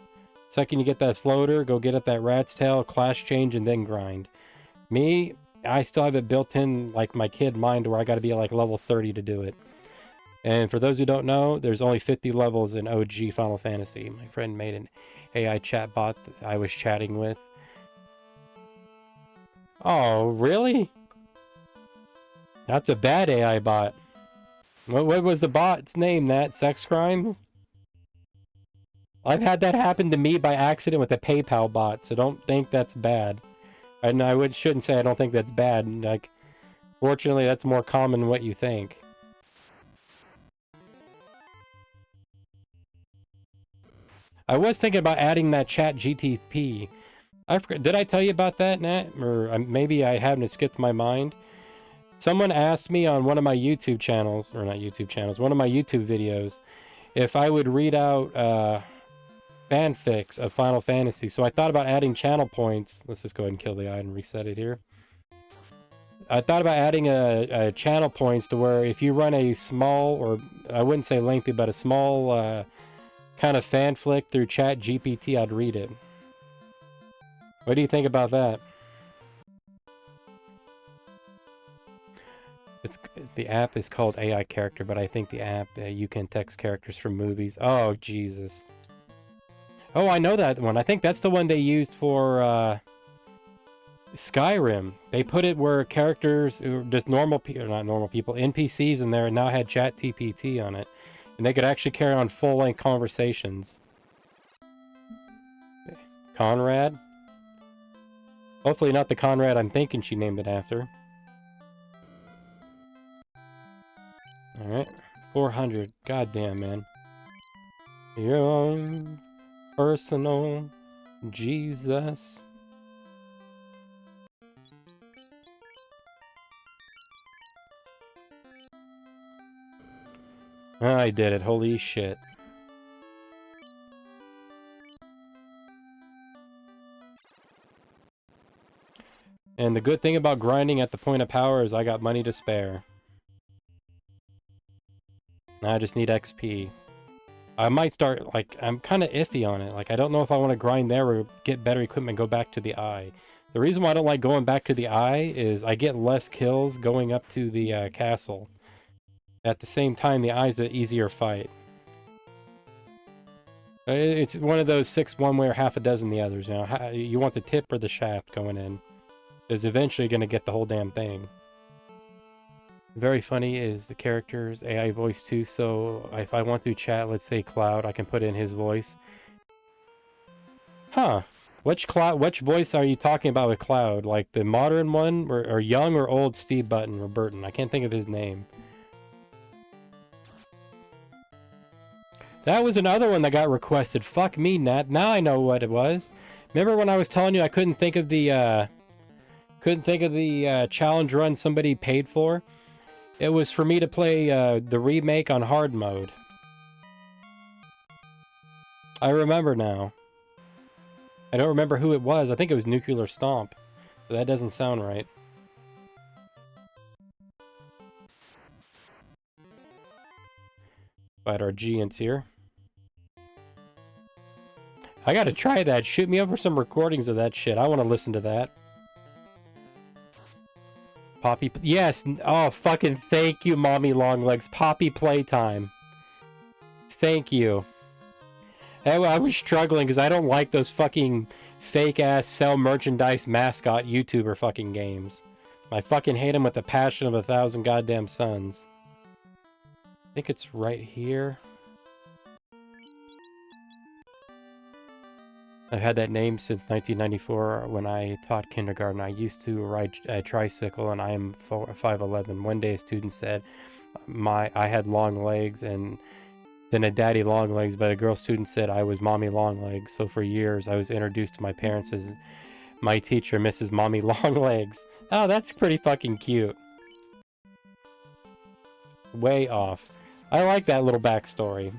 Second you get that floater, go get at that rat's tail, class change, and then grind. Me, I still have it built in like my kid mind where I got to be like level 30 to do it. And for those who don't know, there's only 50 levels in OG Final Fantasy. My friend made an AI chat bot that I was chatting with. Oh, really? That's a bad AI bot. What was the bot's name, that? Sex crimes? I've had that happen to me by accident with a PayPal bot, so don't think that's bad. And shouldn't say I don't think that's bad. Like, fortunately, that's more common than what you think. I was thinking about adding that chat GTP. I forgot, did I tell you about that, Nat? Or maybe I haven't, it skipped my mind. Someone asked me on one of my YouTube channels, or not YouTube channels, one of my YouTube videos, if I would read out fanfics of Final Fantasy. So I thought about adding channel points. Let's just go ahead and kill the eye and reset it here. I thought about adding a channel points to where if you run a small, or I wouldn't say lengthy, but a small kind of fanfic through Chat GPT, I'd read it. What do you think about that? The app is called AI Character, but I think the app, you can text characters from movies. Oh, Jesus. Oh, I know that one. I think that's the one they used for Skyrim. They put it where characters, just normal people, not normal people, NPCs in there now had Chat GPT on it. And they could actually carry on full-length conversations. Conrad? Hopefully not the Conrad I'm thinking she named it after. Alright. 400. Goddamn, man. Your own personal Jesus. I did it. Holy shit. And the good thing about grinding at the point of power is I got money to spare. Now I just need XP. I might start, like, I'm kind of iffy on it. Like, I don't know if I want to grind there or get better equipment, go back to the eye. The reason why I don't like going back to the eye is I get less kills going up to the castle. At the same time, the eye's an easier fight. It's one of those 6 one way or half a dozen the others. You know, you want the tip or the shaft going in. Is eventually going to get the whole damn thing. Very funny is the character's AI voice too, so if I want to chat, let's say Cloud, I can put in his voice. Huh. Which voice are you talking about with Cloud? Like the modern one, or young or old Steve Button or Burton? I can't think of his name. That was another one that got requested. Fuck me, Nat. Now I know what it was. Remember when I was telling you I couldn't think of the challenge run somebody paid for? It was for me to play the remake on hard mode. I remember now. I don't remember who it was. I think it was Nuclear Stomp. But that doesn't sound right. But our Giants here. I gotta try that. Shoot me over some recordings of that shit. I want to listen to that. Poppy... Yes! Oh, fucking thank you, Mommy Longlegs. Poppy Playtime. Thank you. I was struggling because I don't like those fucking fake-ass sell merchandise mascot YouTuber fucking games. I fucking hate them with the passion of 1,000 goddamn suns. I think it's right here. I've had that name since 1994 when I taught kindergarten. I used to ride a tricycle and I am 5'11". One day a student said I had long legs and then a daddy long legs, but a girl student said I was Mommy long legs. So for years I was introduced to my parents as my teacher, Mrs. Mommy long legs. Oh, that's pretty fucking cute. Way off. I like that little backstory.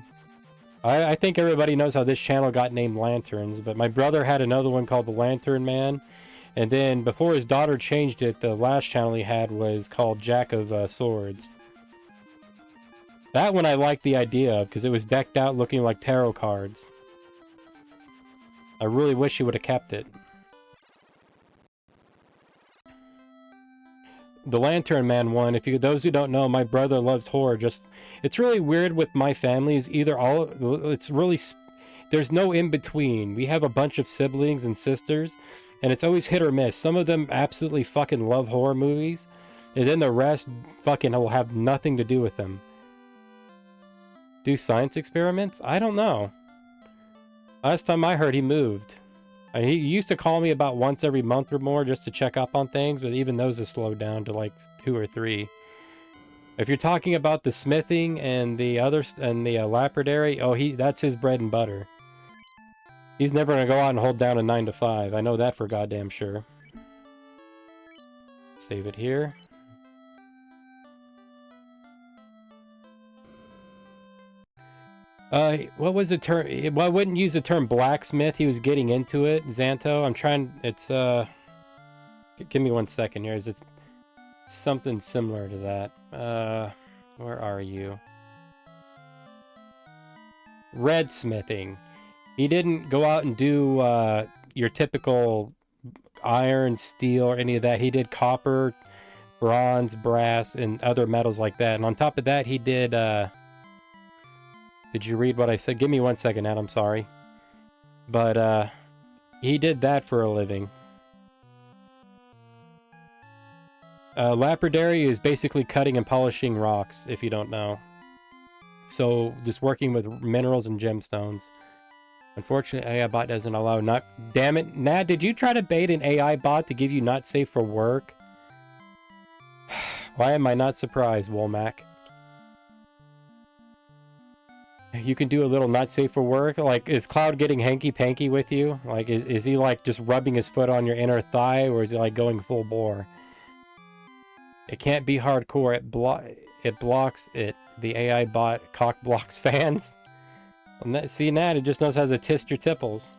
I think everybody knows how this channel got named Lanterns, but my brother had another one called The Lantern Man, and then before his daughter changed it, the last channel he had was called Jack of Swords. That one I liked the idea of, because it was decked out looking like tarot cards. I really wish he would have kept it. The Lantern Man one, those who don't know, my brother loves horror. It's really weird with my family. There's no in between. We have a bunch of siblings and sisters, and it's always hit or miss. Some of them absolutely fucking love horror movies, and then the rest fucking will have nothing to do with them. Do science experiments? I don't know. Last time I heard, he moved. He used to call me about once every month or more just to check up on things, but even those have slowed down to like 2 or 3. If you're talking about the smithing and the lapidary, that's his bread and butter. He's never gonna go out and hold down a 9 to 5. I know that for goddamn sure. Save it here. What was the term? Well, I wouldn't use the term blacksmith. He was getting into it. Xanto, give me 1 second here. It's something similar to that. Where are you? Red smithing. He didn't go out and do, your typical iron, steel, or any of that. He did copper, bronze, brass, and other metals like that. And on top of that, he did, did you read what I said? Give me 1 second, Nat, I'm sorry. But, he did that for a living. Lapidary is basically cutting and polishing rocks, if you don't know. So, just working with minerals and gemstones. Unfortunately, AI bot doesn't allow not... Damn it, Nat, did you try to bait an AI bot to give you not safe for work? Why am I not surprised, Womack? You can do a little not safe for work? Like, is Cloud getting hanky-panky with you? Like, is he, like, just rubbing his foot on your inner thigh, or is he, like, going full bore? It can't be hardcore. It blocks it. The AI bot cock blocks fans. See, Nat, it just knows how to tist your tipples.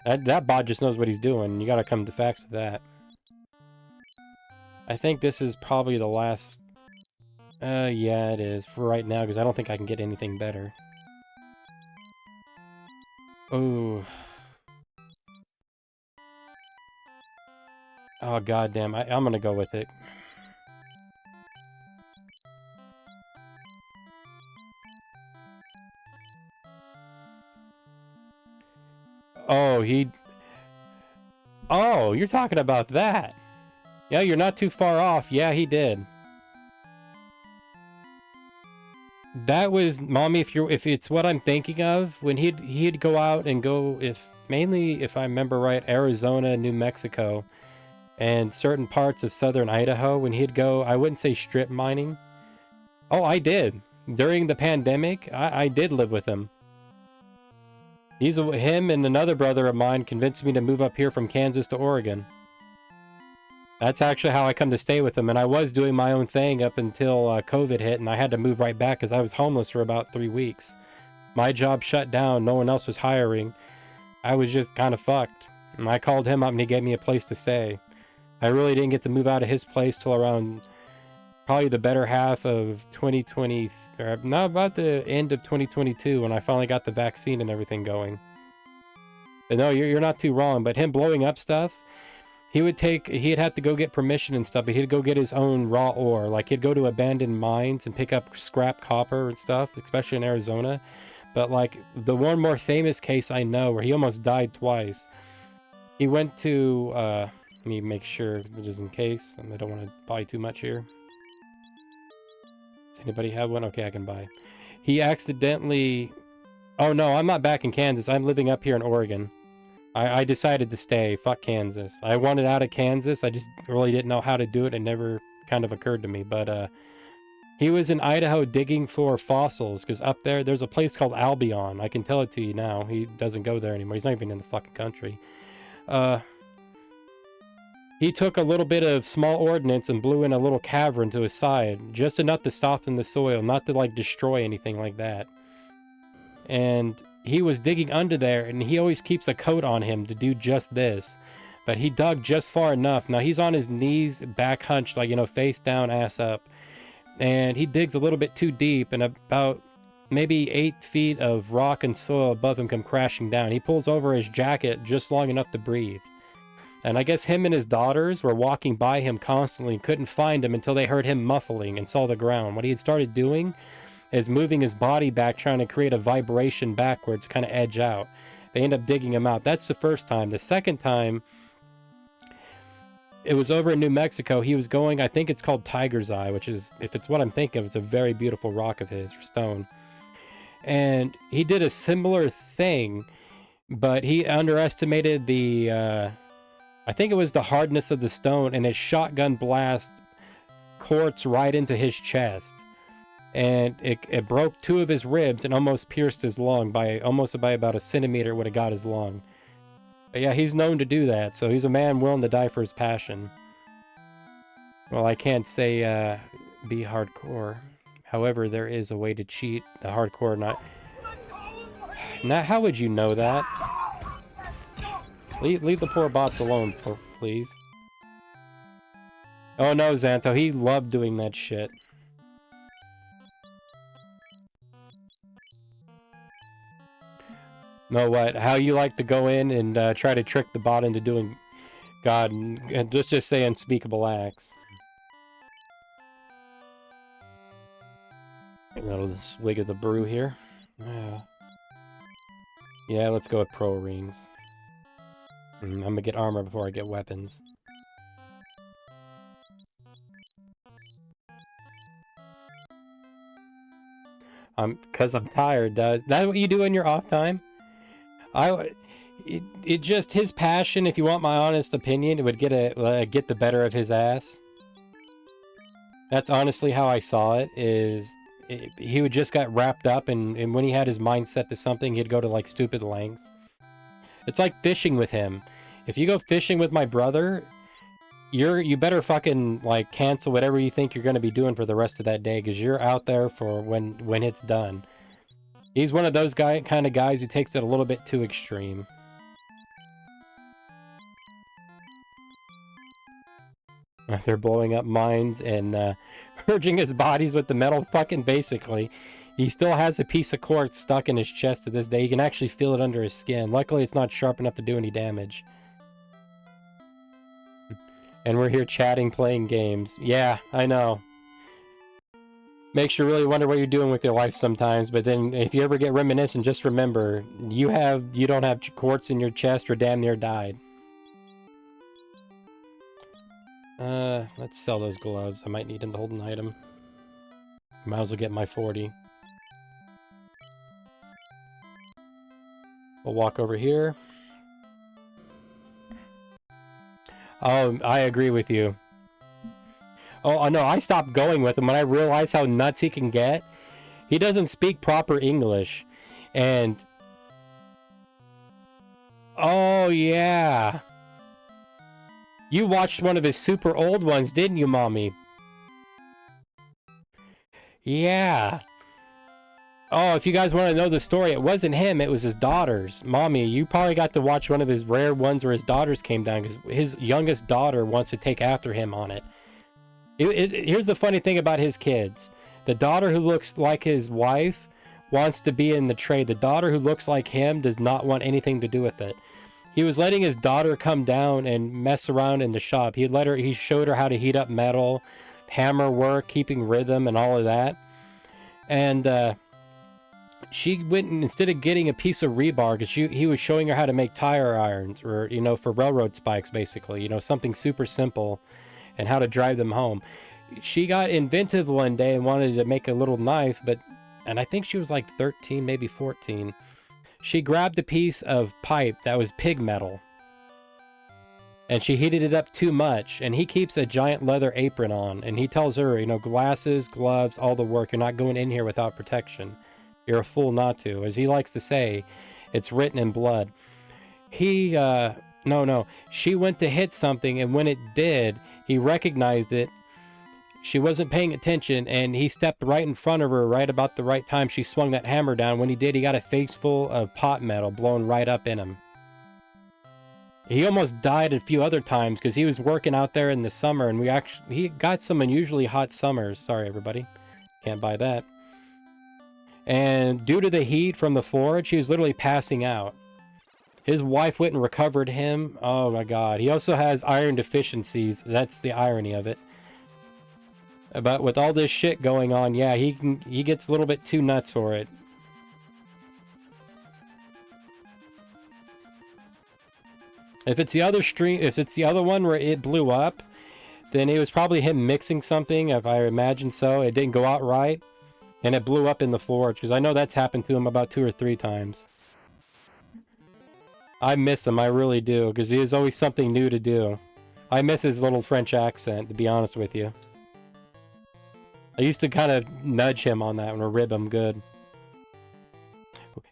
That bot just knows what he's doing. You gotta come to facts with that. I think this is probably the last... yeah, it is. For right now, because I don't think I can get anything better. Oh. Oh, goddamn. I'm gonna go with it. Oh, Oh, you're talking about that. Yeah, you're not too far off. Yeah, he did. That was, Mommy, if it's what I'm thinking of, when he'd go out and go, mainly, if I remember right, Arizona, New Mexico, and certain parts of southern Idaho, when he'd go, I wouldn't say strip mining. Oh, I did. During the pandemic, I did live with him. Him and another brother of mine convinced me to move up here from Kansas to Oregon. That's actually how I come to stay with him, and I was doing my own thing up until COVID hit, and I had to move right back because I was homeless for about 3 weeks. My job shut down, no one else was hiring. I was just kind of fucked. And I called him up and he gave me a place to stay. I really didn't get to move out of his place till around probably the better half of 2020, or not about the end of 2022 when I finally got the vaccine and everything going. But no, you're not too wrong, but him blowing up stuff, he'd have to go get permission and stuff, but he'd go get his own raw ore. Like, he'd go to abandoned mines and pick up scrap copper and stuff, especially in Arizona. But, like, the one more famous case I know where he almost died twice, he went to, let me make sure, just in case, I don't want to buy too much here. Does anybody have one? Okay, I can buy. He accidentally... Oh, no, I'm not back in Kansas. I'm living up here in Oregon. I decided to stay. Fuck Kansas. I wanted out of Kansas. I just really didn't know how to do it. It never kind of occurred to me. But he was in Idaho digging for fossils, because up there's a place called Albion. I can tell it to you now. He doesn't go there anymore. He's not even in the fucking country. He took a little bit of small ordnance and blew in a little cavern to his side, just enough to soften the soil, not to, like, destroy anything like that. And he was digging under there, and he always keeps a coat on him to do just this. But he dug just far enough. Now, he's on his knees, back hunched, like, face down, ass up. And he digs a little bit too deep, and about maybe 8 feet of rock and soil above him come crashing down. He pulls over his jacket just long enough to breathe. And I guess him and his daughters were walking by him constantly and couldn't find him until they heard him muffling and saw the ground. What he had started doing is moving his body back, trying to create a vibration backwards to kind of edge out. They end up digging him out. That's the first time. The second time, it was over in New Mexico. He was going, I think it's called Tiger's Eye, which is, if it's what I'm thinking of, it's a very beautiful rock of his, or stone. And he did a similar thing, but he underestimated the, I think it was the hardness of the stone, and his shotgun blast quartz right into his chest. And it broke 2 of his ribs and almost pierced his lung by about a centimeter. Would have got his lung. But yeah, he's known to do that, so he's a man willing to die for his passion. Well, I can't say be hardcore. However, there is a way to cheat the hardcore. Now, how would you know that? Leave the poor bots alone, please. Oh no, Xanto, he loved doing that shit. No, what? How you like to go in and try to trick the bot into doing God and just say unspeakable acts. Another swig of the brew here. Yeah, let's go with pro rings. I'm gonna get armor before I get weapons. Cause I'm tired. Is that what you do in your off time? It just, his passion, if you want my honest opinion, it would get the better of his ass. That's honestly how I saw it, he would just got wrapped up, and when he had his mind set to something, he'd go to, like, stupid lengths. It's like fishing with him. If you go fishing with my brother, you better fucking, like, cancel whatever you think you're gonna be doing for the rest of that day, because you're out there for when it's done. He's one of those kind of guys who takes it a little bit too extreme. They're blowing up mines and purging his bodies with the metal fucking basically. He still has a piece of quartz stuck in his chest to this day. You can actually feel it under his skin. Luckily, it's not sharp enough to do any damage. And we're here chatting, playing games. Yeah, I know. Makes you really wonder what you're doing with your life sometimes, but then if you ever get reminiscent, just remember, you don't have quartz in your chest or damn near died. Let's sell those gloves. I might need them to hold an item. Might as well get my 40. We'll walk over here. Oh, I agree with you. Oh, no, I stopped going with him when I realized how nuts he can get. He doesn't speak proper English. And... oh, yeah. You watched one of his super old ones, didn't you, Mommy? Yeah. Oh, if you guys want to know the story, it wasn't him, it was his daughters. Mommy, you probably got to watch one of his rare ones where his daughters came down, because his youngest daughter wants to take after him on it. Here's the funny thing about his kids. The daughter who looks like his wife wants to be in the trade. The daughter who looks like him does not want anything to do with it. He was letting his daughter come down and mess around in the shop. He showed her how to heat up metal, hammer work, keeping rhythm, and all of that. And she went and instead of getting a piece of rebar, because he was showing her how to make tire irons, or for railroad spikes, basically, something super simple, and how to drive them home. She got inventive one day and wanted to make a little knife, and I think she was like 13, maybe 14. She grabbed a piece of pipe that was pig metal, and she heated it up too much, and he keeps a giant leather apron on, and he tells her, glasses, gloves, all the work, you're not going in here without protection. You're a fool not to. As he likes to say, it's written in blood. She went to hit something, and when it did, he recognized it. She wasn't paying attention, and he stepped right in front of her right about the right time she swung that hammer down. When he did, he got a face full of pot metal blown right up in him. He almost died a few other times because he was working out there in the summer, and he got some unusually hot summers. Sorry, everybody. Can't buy that. And due to the heat from the forge, he was literally passing out. His wife went and recovered him. Oh my god. He also has iron deficiencies. That's the irony of it. But with all this shit going on, yeah, he gets a little bit too nuts for it. If it's the other one where it blew up, then it was probably him mixing something, if I imagine so. It didn't go out right, and it blew up in the forge, because I know that's happened to him about 2 or 3 times. I miss him, I really do, because he has always something new to do. I miss his little French accent, to be honest with you. I used to kind of nudge him on that one, or rib him good.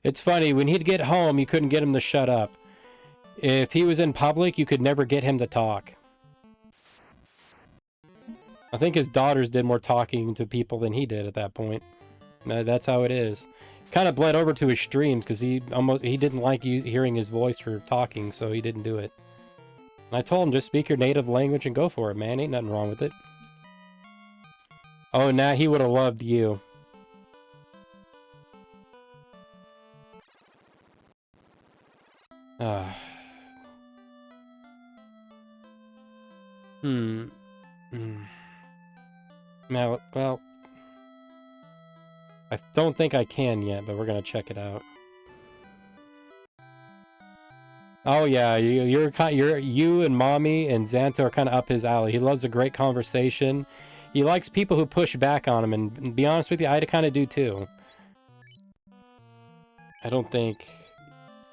It's funny, when he'd get home, you couldn't get him to shut up. If he was in public, you could never get him to talk. I think his daughters did more talking to people than he did at that point. That's how it is. Kind of bled over to his streams, because he didn't like hearing his voice or talking, so he didn't do it. And I told him, just speak your native language and go for it, man. Ain't nothing wrong with it. Oh, now he would have loved you. Now, well, I don't think I can yet, but we're gonna check it out. Oh yeah, you and Mommy and Xanto are kind of up his alley. He loves a great conversation. He likes people who push back on him, and to be honest with you, I kind of do too. I don't think...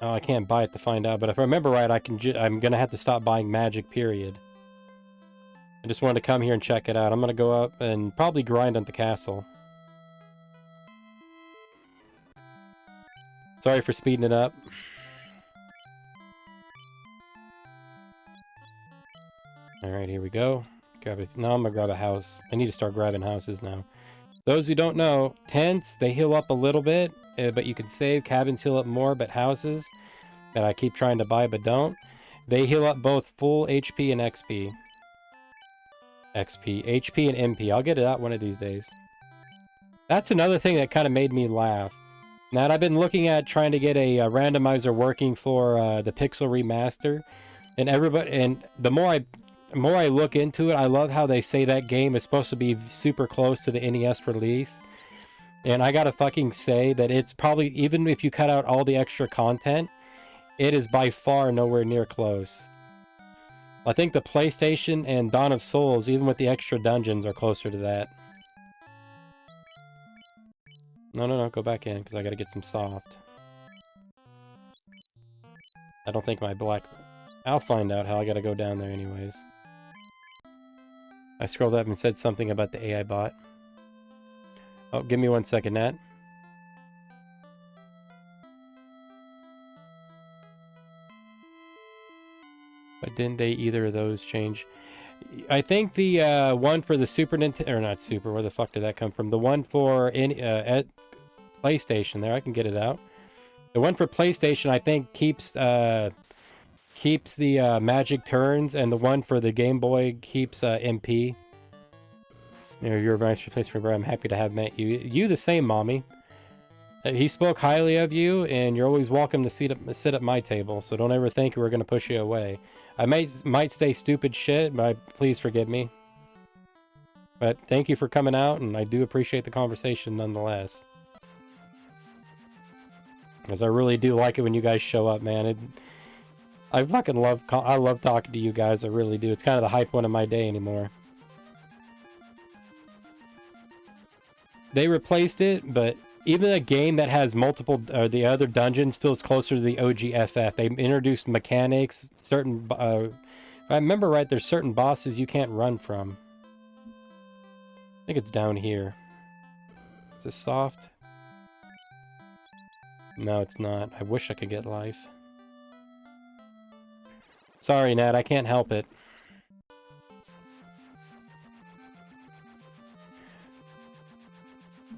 oh, I can't buy it to find out, but if I remember right, I'm gonna have to stop buying magic, period. I just wanted to come here and check it out. I'm gonna go up and probably grind at the castle. Sorry for speeding it up. Alright, here we go. Now I'm gonna grab a house. I need to start grabbing houses now. Those who don't know, tents, they heal up a little bit, but you can save. Cabins heal up more, but houses that I keep trying to buy but don't, they heal up both full HP and XP. XP. HP and MP. I'll get it out one of these days. That's another thing that kind of made me laugh. Now, I've been looking at trying to get a randomizer working for the Pixel Remaster, and the more I look into it, I love how they say that game is supposed to be super close to the NES release. And I gotta fucking say that it's probably, even if you cut out all the extra content, it is by far nowhere near close. I think the PlayStation and Dawn of Souls, even with the extra dungeons, are closer to that. No, go back in, because I gotta get some soft. I don't think my black... I'll find out how. I gotta go down there anyways. I scrolled up and said something about the AI bot. Oh, give me 1 second, Nat. But didn't they either of those change? I think the one for the Super Nintendo... Or not Super, where the fuck did that come from? The one for at PlayStation there, I can get it out. The one for PlayStation, I think, keeps the magic turns, and the one for the Game Boy keeps MP. You're a nice place for I'm happy to have met you. You the same, Mommy. He spoke highly of you, and you're always welcome to sit at my table, so don't ever think we're going to push you away. I might say stupid shit, but please forgive me. But thank you for coming out, and I do appreciate the conversation nonetheless. Because I really do like it when you guys show up, man. I love talking to you guys, I really do. It's kind of the hype one of my day anymore. They replaced it, but even a game that has multiple, the other dungeons feels closer to the OG FF. They introduced mechanics, certain, if I remember right, there's certain bosses you can't run from. I think it's down here. Is this soft? No, it's not. I wish I could get life. Sorry, Nat, I can't help it.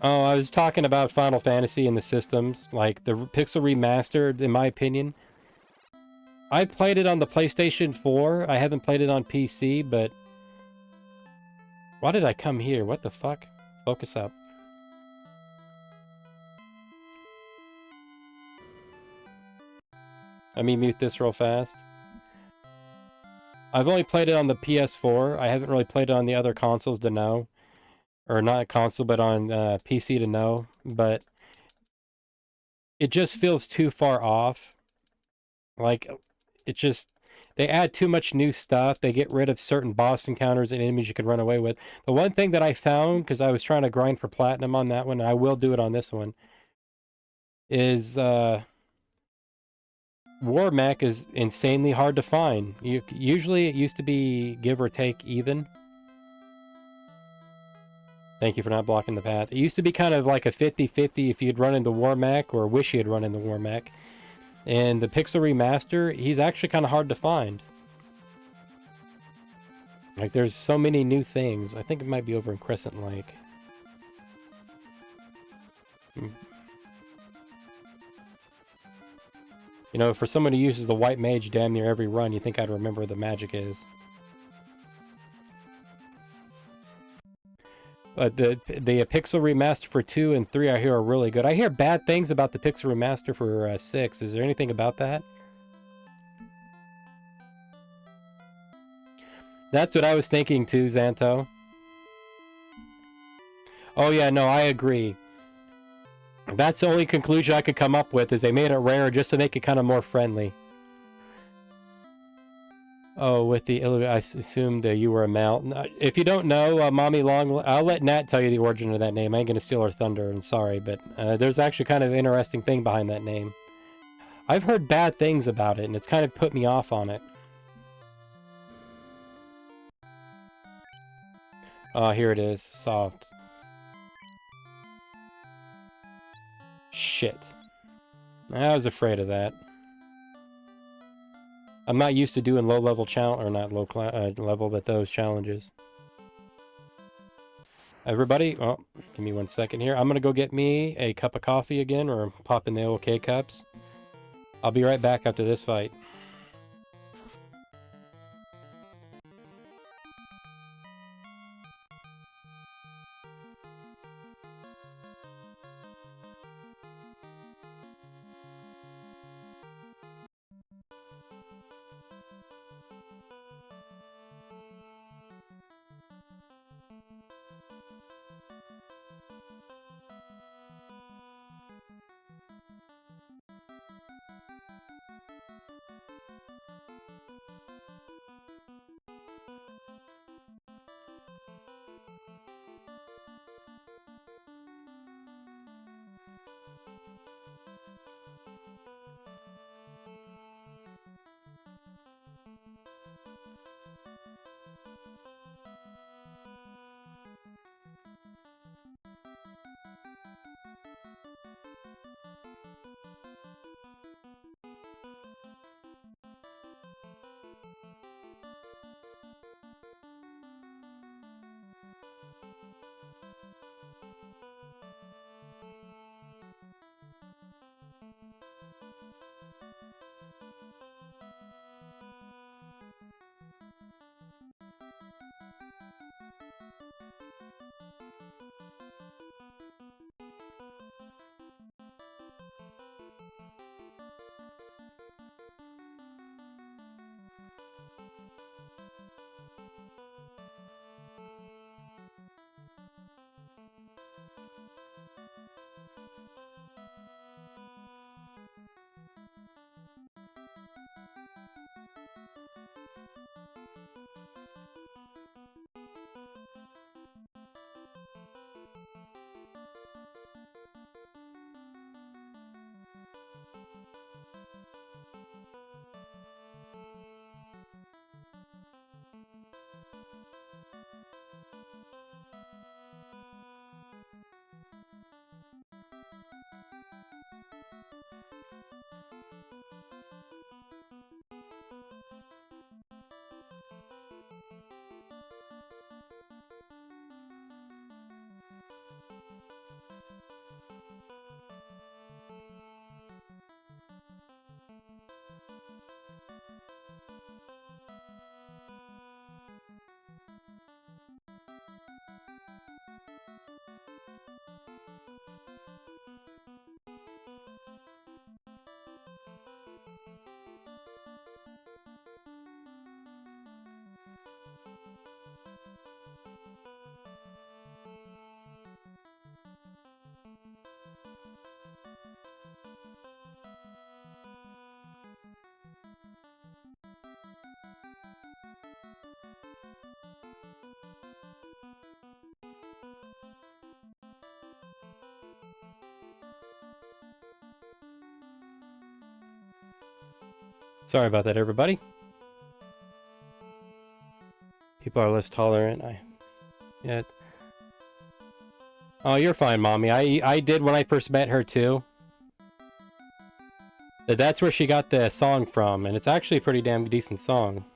Oh, I was talking about Final Fantasy and the systems. Like, the Pixel Remastered, in my opinion. I played it on the PlayStation 4. I haven't played it on PC, but... Why did I come here? What the fuck? Focus up. Let me mute this real fast. I've only played it on the PS4. I haven't really played it on the other consoles to know. Or not console, but on PC to know. But it just feels too far off. Like, it just... They add too much new stuff. They get rid of certain boss encounters and enemies you can run away with. The one thing that I found, because I was trying to grind for platinum on that one, and I will do it on this one, is War Mech is insanely hard to find. Usually it used to be give or take even. Thank you for not blocking the path. It used to be kind of like a 50-50 if you'd run into War Mech or wish you had run into War Mech. And the Pixel Remaster, he's actually kind of hard to find. Like, there's so many new things. I think it might be over in Crescent Lake. You know, for someone who uses the White Mage damn near every run, you think I'd remember what the magic is. But the Pixel Remaster for 2 and 3 I hear are really good. I hear bad things about the Pixel Remaster for 6. Is there anything about that? That's what I was thinking too, Xanto. Oh yeah, no, I agree. That's the only conclusion I could come up with, is they made it rarer just to make it kind of more friendly. Oh, with the... I assumed you were a male. If you don't know, Mommy Long... I'll let Nat tell you the origin of that name. I ain't gonna steal her thunder, and sorry, but there's actually kind of an interesting thing behind that name. I've heard bad things about it, and it's kind of put me off on it. Here it is. Soft. Shit. I was afraid of that. I'm not used to doing low-level challenge, or not low level, but those challenges. Everybody, oh, give me 1 second here. I'm gonna go get me a cup of coffee again, or pop in the old K-cups. I'll be right back after this fight. Sorry about that, everybody. People are less tolerant. Yeah. Oh, you're fine, Mommy. I did when I first met her, too. That's where she got the song from, and it's actually a pretty damn decent song.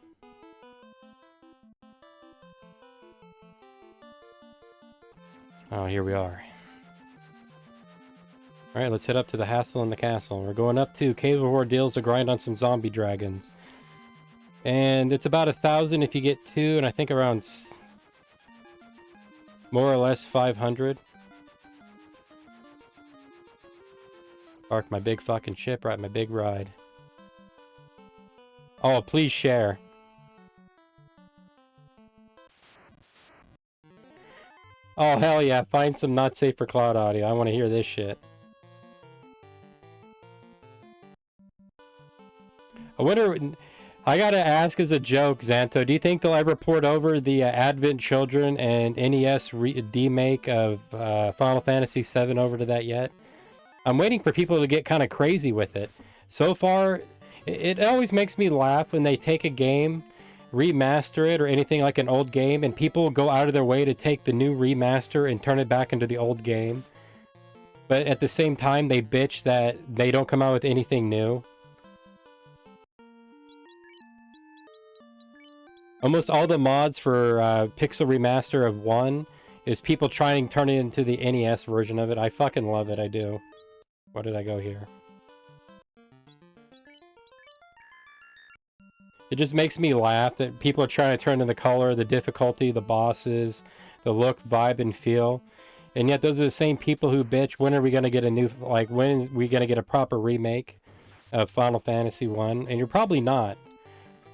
Oh, here we are. Alright, let's head up to the Hassle in the Castle. We're going up to Cave of Ordeals to grind on some zombie dragons. And it's about 1,000 if you get 2, and I think around more or less 500. Park my big fucking ship, ride my big ride. Oh, please share. Oh, hell yeah, find some not safe for cloud audio. I want to hear this shit. I wonder, I gotta ask as a joke, Xanto, do you think they'll ever port over the Advent Children and NES remake of Final Fantasy VII over to that yet? I'm waiting for people to get kind of crazy with it. So far, it always makes me laugh when they take a game, remaster it, or anything like an old game, and people go out of their way to take the new remaster and turn it back into the old game. But at the same time, they bitch that they don't come out with anything new. Almost all the mods for Pixel Remaster of 1 is people trying to turn it into the NES version of it. I fucking love it, I do. Where did I go here? It just makes me laugh that people are trying to turn in the color, the difficulty, the bosses, the look, vibe, and feel. And yet those are the same people who bitch, when are we going to get a new, like, when are we going to get a proper remake of Final Fantasy 1? And you're probably not.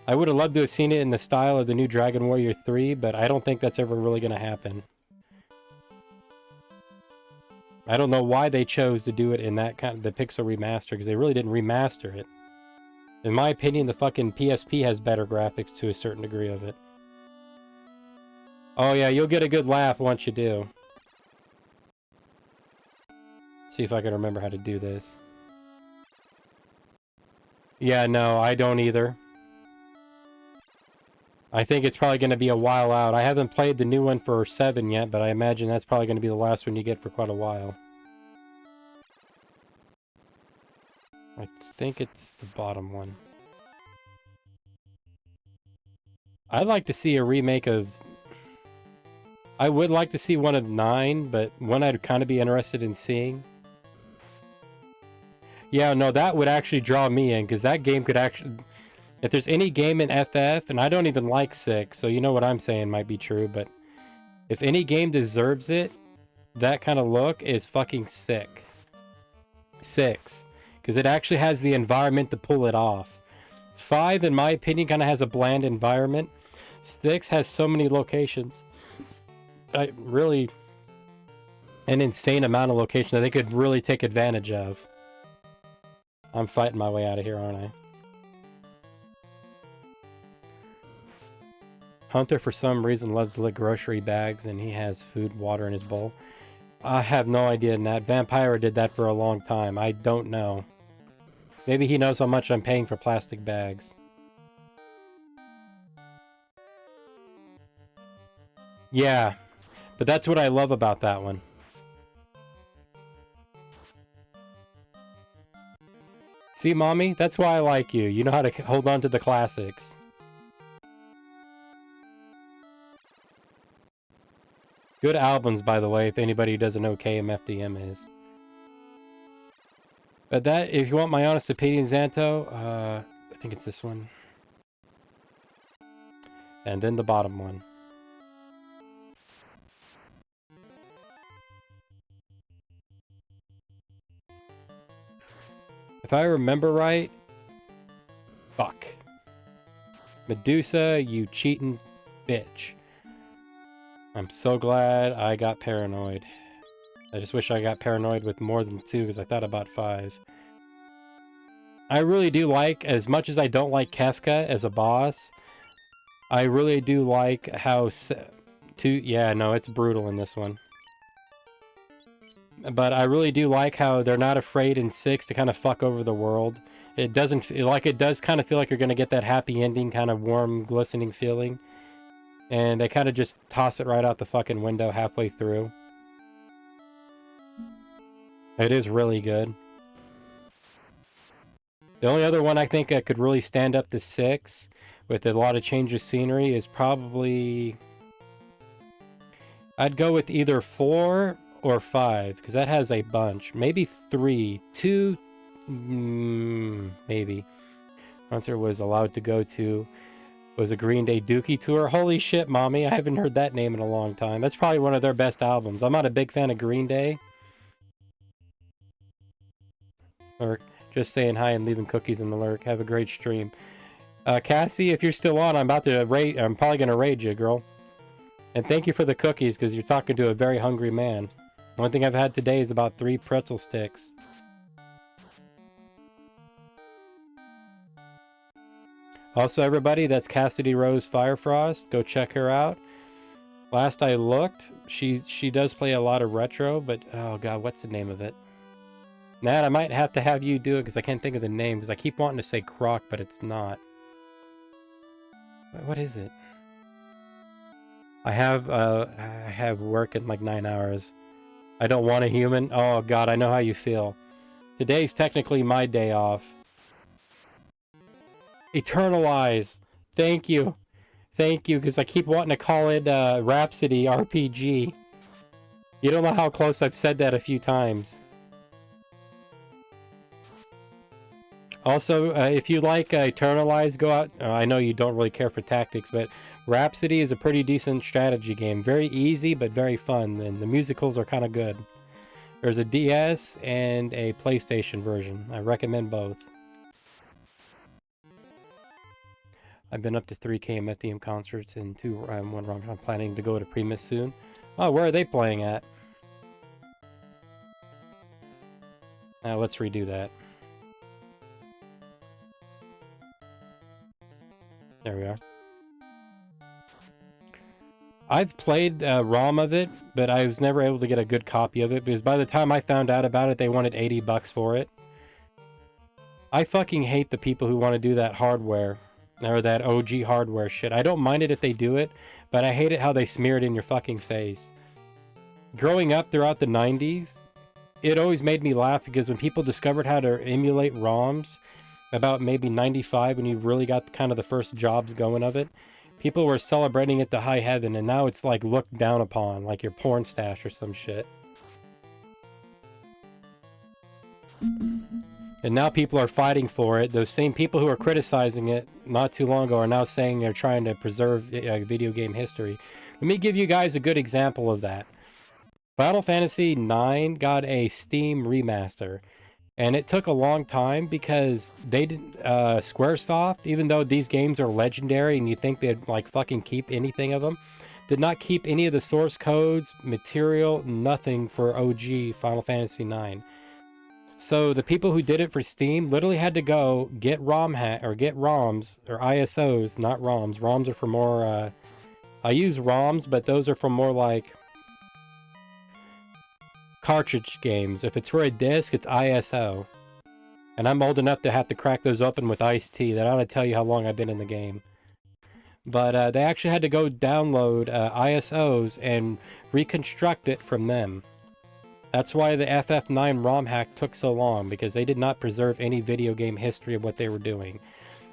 I would have loved to have seen it in the style of the new Dragon Warrior 3, but I don't think that's ever really going to happen. I don't know why they chose to do it in that kind of the Pixel Remaster, because they really didn't remaster it. In my opinion, the fucking PSP has better graphics to a certain degree of it. Oh yeah, you'll get a good laugh once you do. See if I can remember how to do this. Yeah, no, I don't either. I think it's probably going to be a while out. I haven't played the new one for 7 yet, but I imagine that's probably going to be the last one you get for quite a while. I think it's the bottom one. I'd like to see a remake of... I would like to see one of 9, but one I'd kind of be interested in seeing. Yeah, no, that would actually draw me in, because that game could actually... If there's any game in FF, and I don't even like 6, so you know what I'm saying might be true, but if any game deserves it, that kind of look is fucking sick. 6. Because it actually has the environment to pull it off. 5, in my opinion, kind of has a bland environment. 6 has so many locations. Really an insane amount of locations that they could really take advantage of. I'm fighting my way out of here, aren't I? Hunter, for some reason, loves to lick grocery bags, and he has food, water in his bowl. I have no idea, Nat. Vampire did that for a long time. I don't know. Maybe he knows how much I'm paying for plastic bags. Yeah, but that's what I love about that one. See, Mommy? That's why I like you. You know how to hold on to the classics. Good albums, by the way, if anybody doesn't know KMFDM is. But that, if you want my honest opinion, Xanto, I think it's this one. And then the bottom one. If I remember right... Fuck. Medusa, you cheating bitch. I'm so glad I got paranoid. I just wish I got paranoid with more than 2, because I thought about 5. I really do like, as much as I don't like Kefka as a boss, I really do like how... Yeah, no, it's brutal in this one. But I really do like how they're not afraid in 6 to kind of fuck over the world. It doesn't feel like, it does kind of feel like you're going to get that happy ending, kind of warm, glistening feeling. And they kind of just toss it right out the fucking window halfway through. It is really good. The only other one I think I could really stand up to 6 with a lot of change of scenery is probably... I'd go with either 4 or 5, because that has a bunch. Maybe 3. 2... maybe. Concert was allowed to go to... was a Green Day Dookie tour. Holy shit, Mommy. I haven't heard that name in a long time. That's probably one of their best albums. I'm not a big fan of Green Day. Or just saying hi and leaving cookies in the lurk. Have a great stream. Cassie, if you're still on, I'm probably going to raid you, girl. And thank you for the cookies, because you're talking to a very hungry man. The only thing I've had today is about 3 pretzel sticks. Also, everybody, that's Cassidy Rose Firefrost. Go check her out. Last I looked, she does play a lot of retro, but oh god, what's the name of it? Nat, I might have to have you do it because I can't think of the name, because I keep wanting to say Croc, but it's not. What is it? I have work in like 9 hours. I don't want a human. Oh god, I know how you feel. Today's technically my day off. Eternalize. Thank you. Thank you, because I keep wanting to call it Rhapsody RPG. You don't know how close I've said that a few times. Also, if you like Eternalize, go out. I know you don't really care for tactics, but Rhapsody is a pretty decent strategy game. Very easy, but very fun, and the musicals are kind of good. There's a DS and a PlayStation version. I recommend both. I've been up to 3 KMFDM concerts and 1 round. I'm planning to go to Primus soon. Oh, where are they playing at? Let's redo that. There we are. I've played ROM of it, but I was never able to get a good copy of it, because by the time I found out about it, they wanted $80 for it. I fucking hate the people who want to do that hardware. Or that OG hardware shit. I don't mind it if they do it, but I hate it how they smear it in your fucking face. Growing up throughout the 90s, it always made me laugh, because when people discovered how to emulate ROMs, about maybe 95, when you really got kind of the first jobs going of it, people were celebrating it to high heaven, and now it's like looked down upon, like your porn stash or some shit. And now people are fighting for it. Those same people who are criticizing it not too long ago are now saying they're trying to preserve video game history. Let me give you guys a good example of that. Final Fantasy IX got a Steam remaster. And it took a long time because they didn't, Squaresoft, even though these games are legendary and you think they'd like fucking keep anything of them, did not keep any of the source codes, material, nothing for OG Final Fantasy IX. So the people who did it for Steam literally had to go get ROM hack or get ROMs or ISOs, not ROMs. ROMs are for more I use ROMs, but those are for more like cartridge games. If it's for a disc, it's ISO. And I'm old enough to have to crack those open with iced tea. That ought to tell you how long I've been in the game. But they actually had to go download ISOs and reconstruct it from them. That's why the FF9 ROM hack took so long, because they did not preserve any video game history of what they were doing.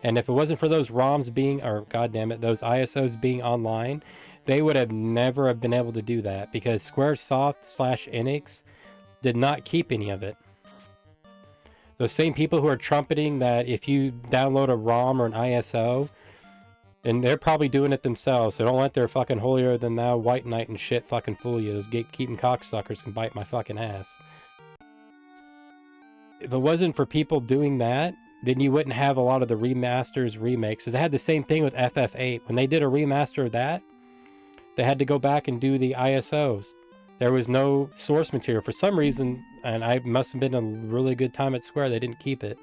And if it wasn't for those ROMs being, or goddammit, those ISOs being online, they would have never have been able to do that, because Squaresoft/Enix did not keep any of it. Those same people who are trumpeting that if you download a ROM or an ISO, and they're probably doing it themselves, so don't let their fucking holier-than-thou white knight and shit fucking fool you. Those gatekeeping cocksuckers can bite my fucking ass. If it wasn't for people doing that, then you wouldn't have a lot of the remasters, remakes. Because they had the same thing with FF8. When they did a remaster of that, they had to go back and do the ISOs. There was no source material. For some reason, and I must have been a really good time at Square, they didn't keep it.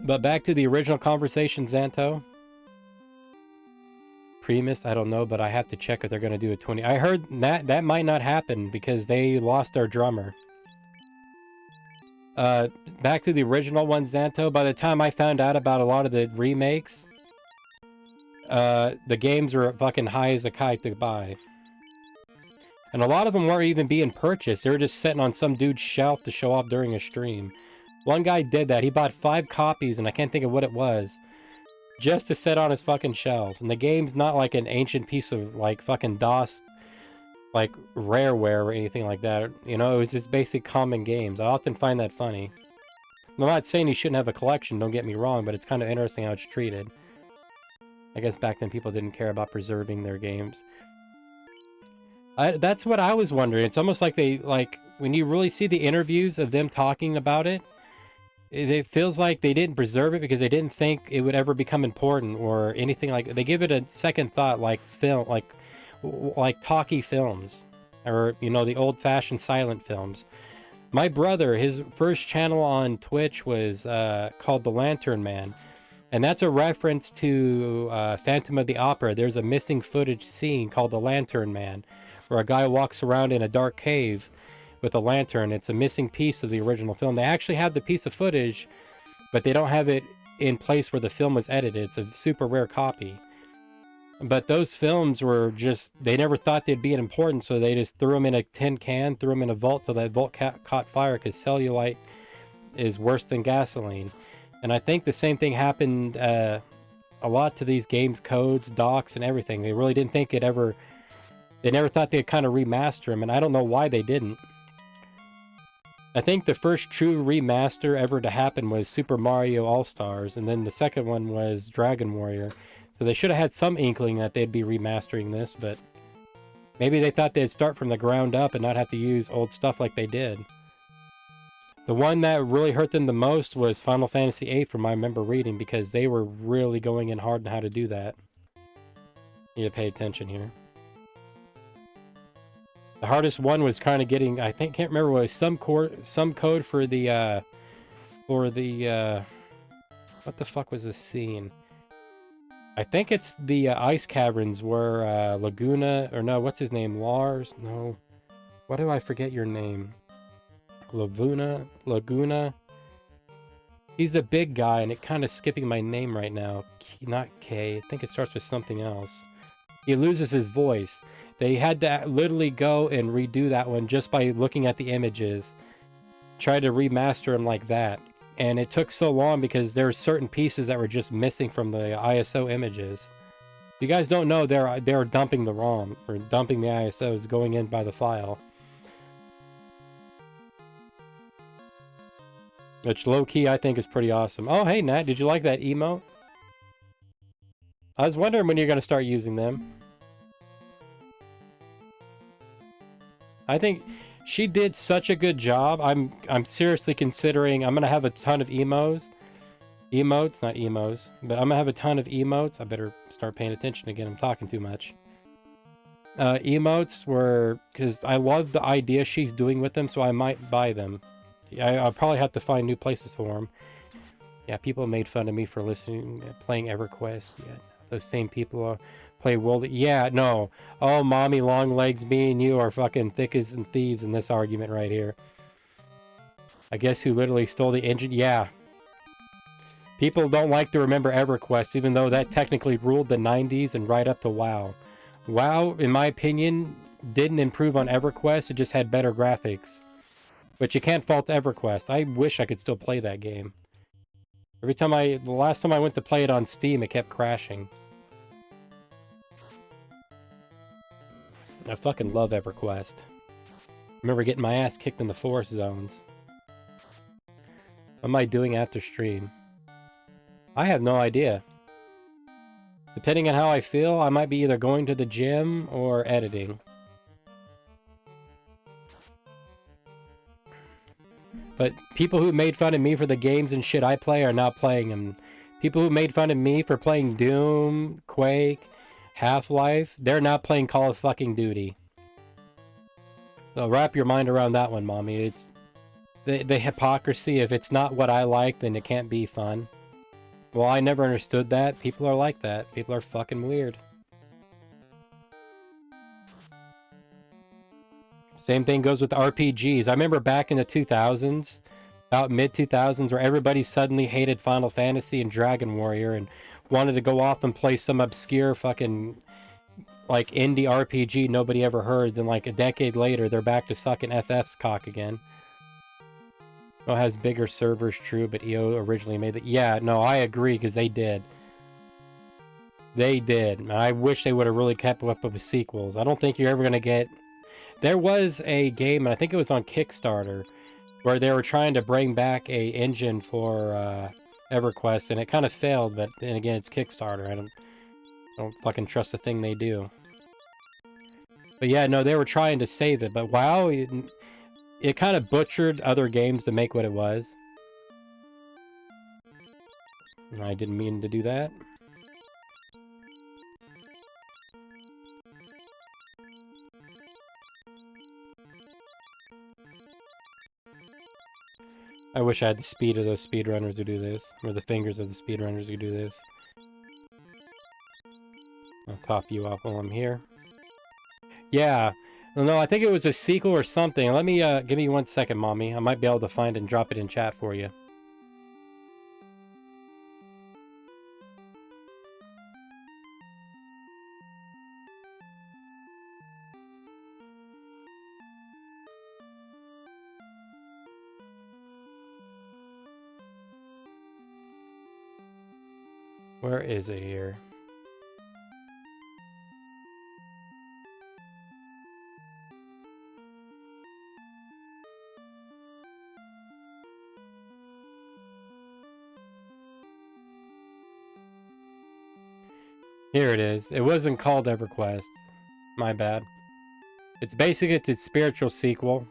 But back to the original conversation, Xanto. Primus, I don't know, but I have to check if they're going to do a 20. I heard that might not happen because they lost their drummer. Back to the original one, Xanto. By the time I found out about a lot of the remakes, the games were fucking high as a kite to buy. And a lot of them weren't even being purchased. They were just sitting on some dude's shelf to show off during a stream. One guy did that. He bought 5 copies, and I can't think of what it was, just to sit on his fucking shelf. And the game's not like an ancient piece of, like, fucking DOS, like, rareware or anything like that. You know, it was just basic common games. I often find that funny. I'm not saying you shouldn't have a collection, don't get me wrong, but it's kind of interesting how it's treated. I guess back then people didn't care about preserving their games. That's what I was wondering. It's almost like they, like, when you really see the interviews of them talking about it, it feels like they didn't preserve it because they didn't think it would ever become important or anything like. They give it a second thought, like film, like talkie films, or you know, the old-fashioned silent films. My brother, his first channel on Twitch was called The Lantern Man, and that's a reference to Phantom of the Opera. There's a missing footage scene called The Lantern Man, where a guy walks around in a dark cave with a lantern. It's a missing piece of the original film. They actually have the piece of footage, but they don't have it in place where the film was edited. It's a super rare copy. But those films were just, they never thought they'd be important, so they just threw them in a tin can, threw them in a vault till that vault caught fire, because cellulite is worse than gasoline. And I think the same thing happened a lot to these games, codes, docs, and everything. They really didn't think it ever, they never thought they'd kind of remaster them, and I don't know why they didn't. I think the first true remaster ever to happen was Super Mario All-Stars, and then the second one was Dragon Warrior. So they should have had some inkling that they'd be remastering this, but maybe they thought they'd start from the ground up and not have to use old stuff like they did. The one that really hurt them the most was Final Fantasy VIII, from I remember reading, because they were really going in hard on how to do that. You need to pay attention here. The hardest one was kind of getting, I think, can't remember, was some code for the, what the fuck was this scene? I think it's the ice caverns where Laguna, or no, what's his name? Lars? No. Why do I forget your name? Laguna. He's the big guy, and it kind of skipping my name right now. Not K. I think it starts with something else. He loses his voice. They had to literally go and redo that one just by looking at the images. Try to remaster them like that. And it took so long because there were certain pieces that were just missing from the ISO images. If you guys don't know, they're dumping the ROM, or dumping the ISOs, going in by the file. Which low-key I think is pretty awesome. Oh, hey Nat, did you like that emote? I was wondering when you're going to start using them. I think she did such a good job. I'm seriously considering, I'm going to have a ton of emotes, not emos, but I'm going to have a ton of emotes. I better start paying attention again. I'm talking too much. Emotes were, because I love the idea she's doing with them, so I might buy them. I'll probably have to find new places for them. Yeah, people made fun of me for playing EverQuest. Yeah, those same people play World. Yeah, no. Oh, mommy long legs, me and you are fucking thick as thieves in this argument right here. I guess who literally stole the engine? Yeah. People don't like to remember EverQuest, even though that technically ruled the 90s and right up to WoW. WoW, in my opinion, didn't improve on EverQuest, it just had better graphics. But you can't fault EverQuest. I wish I could still play that game. The last time I went to play it on Steam, it kept crashing. I fucking love EverQuest. I remember getting my ass kicked in the forest zones. What am I doing after stream? I have no idea. Depending on how I feel, I might be either going to the gym or editing. But people who made fun of me for the games and shit I play are not playing them. People who made fun of me for playing Doom, Quake, Half-Life, they're not playing Call of fucking Duty. So wrap your mind around that one, mommy. It's the hypocrisy. If it's not what I like, then it can't be fun. Well, I never understood that. People are like that. People are fucking weird. Same thing goes with RPGs. I remember back in the 2000s, about mid-2000s, where everybody suddenly hated Final Fantasy and Dragon Warrior and wanted to go off and play some obscure fucking, like, indie RPG nobody ever heard. Then, like, a decade later, they're back to sucking FF's cock again. Oh, has bigger servers, true, but EO originally made it. Yeah, no, I agree, because they did. They did. I wish they would have really kept up with sequels. I don't think you're ever going to get... There was a game, and I think it was on Kickstarter, where they were trying to bring back a engine for EverQuest, and it kind of failed, but then again, it's Kickstarter. I don't fucking trust the thing they do. But yeah, no, they were trying to save it, but WoW, it kind of butchered other games to make what it was. And I didn't mean to do that. I wish I had the speed of those speedrunners who do this, or the fingers of the speedrunners who do this. I'll top you off while I'm here. Yeah. No, I think it was a sequel or something. Let me, give me 1 second, mommy. I might be able to find it and drop it in chat for you. Where is it here? Here it is. It wasn't called EverQuest. My bad. It's basically its spiritual sequel.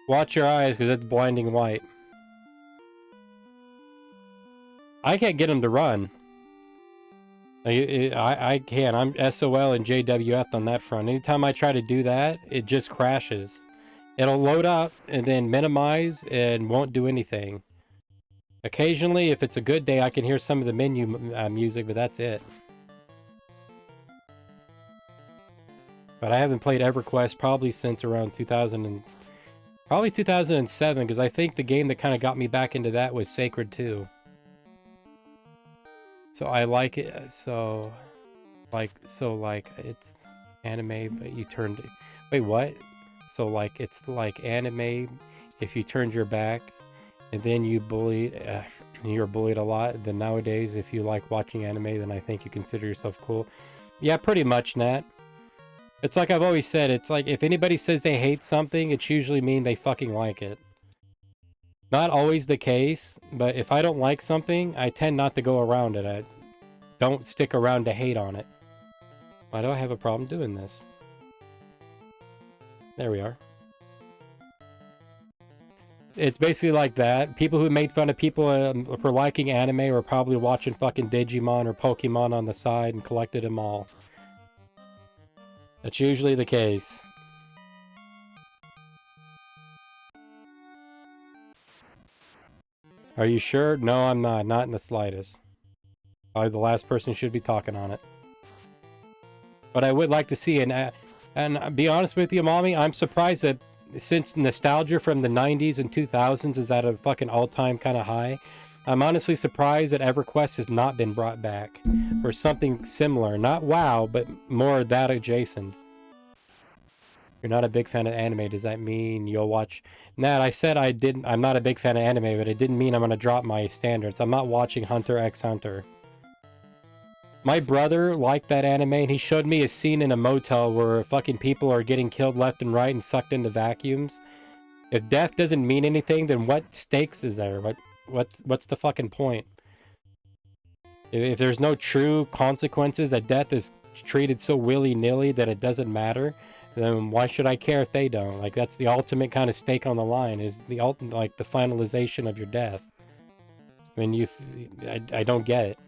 Watch your eyes, because it's blinding white. I can't get him to run. I can. I'm SOL and JWF on that front. Anytime I try to do that, it just crashes. It'll load up and then minimize and won't do anything. Occasionally, if it's a good day, I can hear some of the menu music, but that's it. But I haven't played EverQuest probably since around 2007, because I think the game that kind of got me back into that was Sacred 2. So I like it. So like it's anime, but you turned. Wait, what? So like it's like anime if you turned your back, and then you bullied. You're bullied a lot. Then nowadays, if you like watching anime, then I think you consider yourself cool. Yeah, pretty much, Nat. It's like I've always said. It's like if anybody says they hate something, it's usually mean they fucking like it. Not always the case, but if I don't like something, I tend not to go around it. I don't stick around to hate on it. Why do I have a problem doing this? There we are. It's basically like that. People who made fun of people for liking anime were probably watching fucking Digimon or Pokemon on the side and collected them all. That's usually the case. Are you sure? No, I'm not. Not in the slightest. Probably the last person who should be talking on it. But I would like to see and be honest with you, Mommy, I'm surprised that since nostalgia from the 90s and 2000s is at a fucking all-time kind of high, I'm honestly surprised that EverQuest has not been brought back for something similar. Not WoW, but more that adjacent. You're not a big fan of anime. Does that mean you'll watch? Nat, I said I'm not a big fan of anime, but it didn't mean I'm gonna drop my standards. I'm not watching Hunter x Hunter. My brother liked that anime, and he showed me a scene in a motel where fucking people are getting killed left and right and sucked into vacuums. If death doesn't mean anything, then what stakes is there? What's the fucking point? If there's no true consequences, that death is treated so willy-nilly that it doesn't matter, then why should I care if they don't? Like, that's the ultimate kind of stake on the line, is the like the finalization of your death. I mean, I don't get it.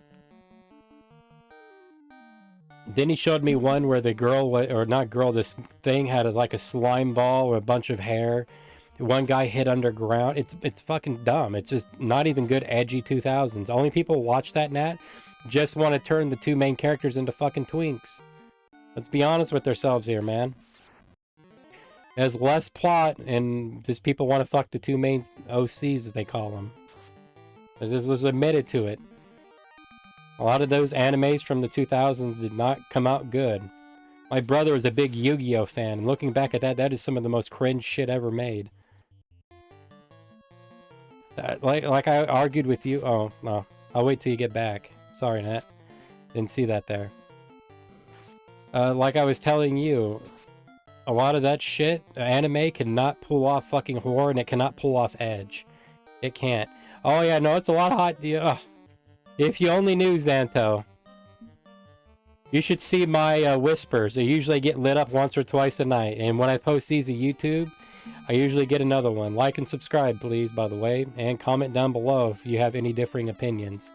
Then he showed me one where the girl, or not girl, this thing had like a slime ball or a bunch of hair. One guy hid underground. It's fucking dumb. It's just not even good edgy 2000s. Only people who watch that, Nat, just want to turn the two main characters into fucking twinks. Let's be honest with ourselves here, man. There's less plot, and just people want to fuck the two main OCs, as they call them. Let's admit it to it. A lot of those animes from the 2000s did not come out good. My brother was a big Yu-Gi-Oh fan, and looking back at that, that is some of the most cringe shit ever made. Like I argued with you. Oh, no. I'll wait till you get back. Sorry, Nat. Didn't see that there. Like I was telling you, a lot of that shit, anime cannot pull off fucking horror, and it cannot pull off edge. It can't. Oh yeah, no, it's a lot of hot... If you only knew, Xanto. You should see my whispers. They usually get lit up once or twice a night. And when I post these to YouTube, I usually get another one. Like and subscribe, please, by the way. And comment down below if you have any differing opinions.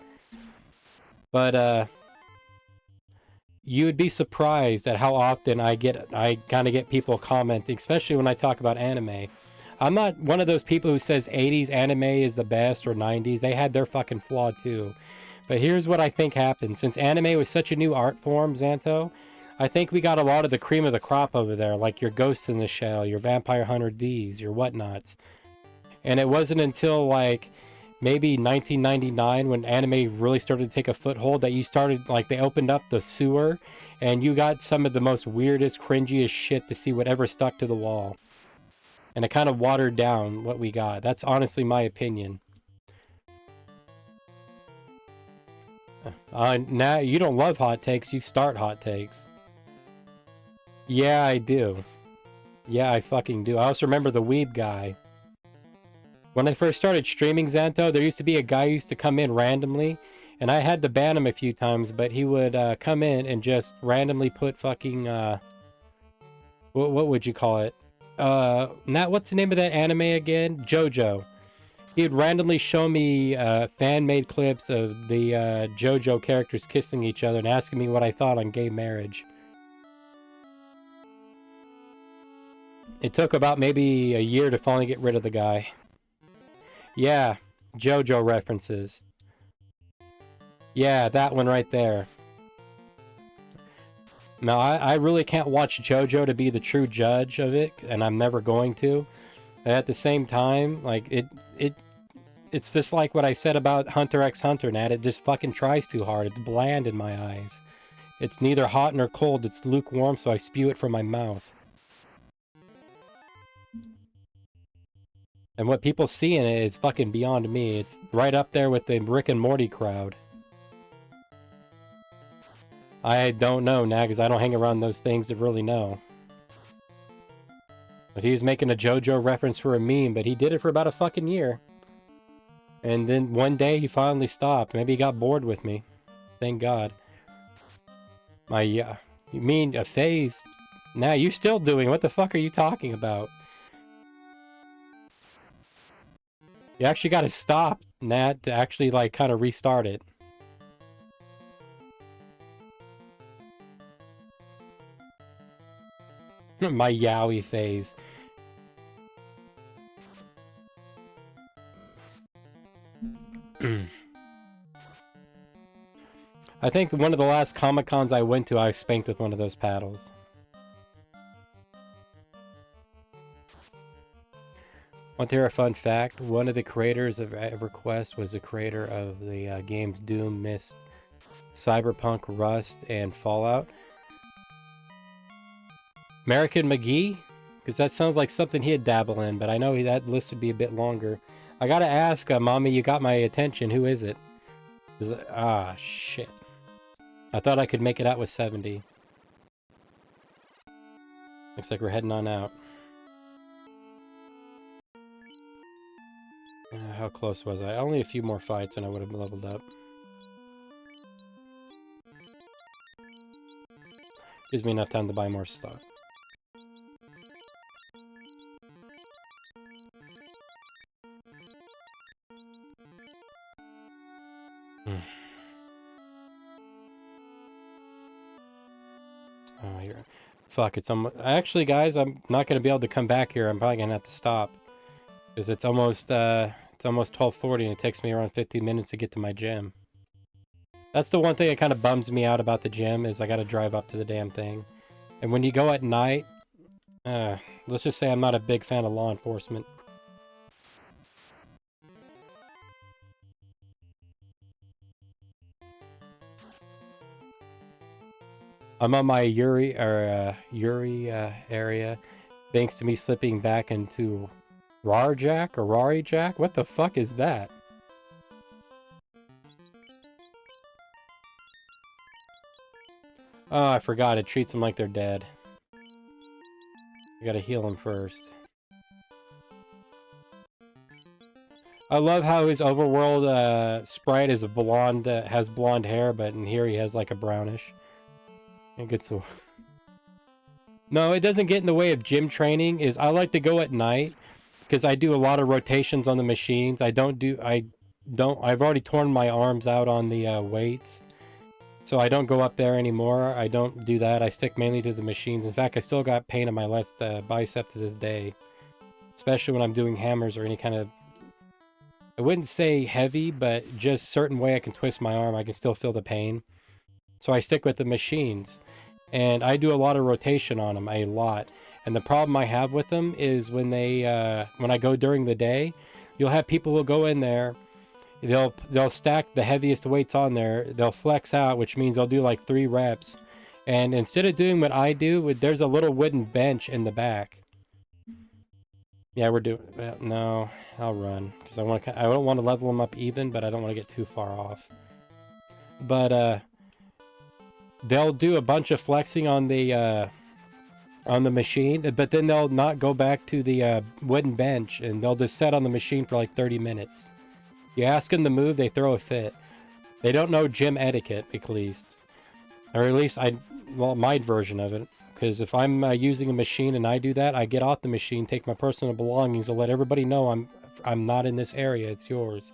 But, you would be surprised at how often I kind of get people commenting, especially when I talk about anime. I'm not one of those people who says 80s anime is the best or 90s. They had their fucking flaw too. But here's what I think happened. Since anime was such a new art form, Xanto, I think we got a lot of the cream of the crop over there, like your Ghost in the Shell, your Vampire Hunter D's, your whatnots. And it wasn't until like maybe 1999 when anime really started to take a foothold that you started, like, they opened up the sewer and you got some of the most weirdest, cringiest shit to see whatever stuck to the wall. And it kind of watered down what we got. That's honestly my opinion. Now, you don't love hot takes, you start hot takes. Yeah, I do. Yeah, I fucking do. I also remember the weeb guy. When I first started streaming, Xanto, there used to be a guy who used to come in randomly, and I had to ban him a few times, but he would come in and just randomly put fucking, what would you call it? Nat, what's the name of that anime again? JoJo. He would randomly show me fan-made clips of the JoJo characters kissing each other and asking me what I thought on gay marriage. It took about maybe a year to finally get rid of the guy. Yeah, JoJo references. Yeah, that one right there. Now, I really can't watch JoJo to be the true judge of it, and I'm never going to. But at the same time, like, it's just like what I said about Hunter x Hunter, Nat. It just fucking tries too hard. It's bland in my eyes. It's neither hot nor cold. It's lukewarm, so I spew it from my mouth. And what people see in it is fucking beyond me. It's right up there with the Rick and Morty crowd. I don't know, Nat, because I don't hang around those things to really know. If he was making a JoJo reference for a meme, but he did it for about a fucking year. And then one day he finally stopped. Maybe he got bored with me. Thank God. You mean a phase? Nah, you still doing? What the fuck are you talking about? You actually gotta stop, Nat, to actually, like, kind of restart it. My yaoi phase. I think one of the last Comic-Cons I went to, I was spanked with one of those paddles. Want to hear a fun fact? One of the creators of EverQuest was the creator of the games Doom, Myst, Cyberpunk, Rust, and Fallout. American McGee? Because that sounds like something he'd dabble in, but I know that list would be a bit longer. I gotta ask, Mommy, you got my attention. Who is it? Ah, shit. I thought I could make it out with 70. Looks like we're heading on out. How close was I? Only a few more fights and I would have leveled up. Gives me enough time to buy more stuff. Oh, here. Fuck, it's almost... Actually, guys, I'm not going to be able to come back here. I'm probably going to have to stop. Because it's almost 12:40 and it takes me around 15 minutes to get to my gym. That's the one thing that kind of bums me out about the gym, is I got to drive up to the damn thing. And when you go at night... let's just say I'm not a big fan of law enforcement. I'm on my Uri area, thanks to me slipping back into RAchievement? What the fuck is that? Oh, I forgot. It treats them like they're dead. You gotta heal them first. I love how his overworld sprite is a blonde, has blonde hair, but in here he has like a brownish. It gets so... No, it doesn't get in the way of gym training. I like to go at night because I do a lot of rotations on the machines. I've already torn my arms out on the weights. So I don't go up there anymore. I don't do that. I stick mainly to the machines. In fact, I still got pain in my left bicep to this day. Especially when I'm doing hammers or any kind of... I wouldn't say heavy, but just certain way I can twist my arm, I can still feel the pain. So I stick with the machines. And I do a lot of rotation on them, a lot. And the problem I have with them is when I go during the day, you'll have people who go in there, they'll stack the heaviest weights on there, they'll flex out, which means they'll do like 3 reps. And instead of doing what I do, there's a little wooden bench in the back. Yeah, we're doing... no, I'll run. Because I don't want to level them up even, but I don't want to get too far off. But, they'll do a bunch of flexing on the machine, but then they'll not go back to the wooden bench, and they'll just sit on the machine for like 30 minutes. You ask them to move, they throw a fit. They don't know gym etiquette, at least. Or at least, my version of it. Because if I'm using a machine and I do that, I get off the machine, take my personal belongings, and let everybody know I'm not in this area, it's yours.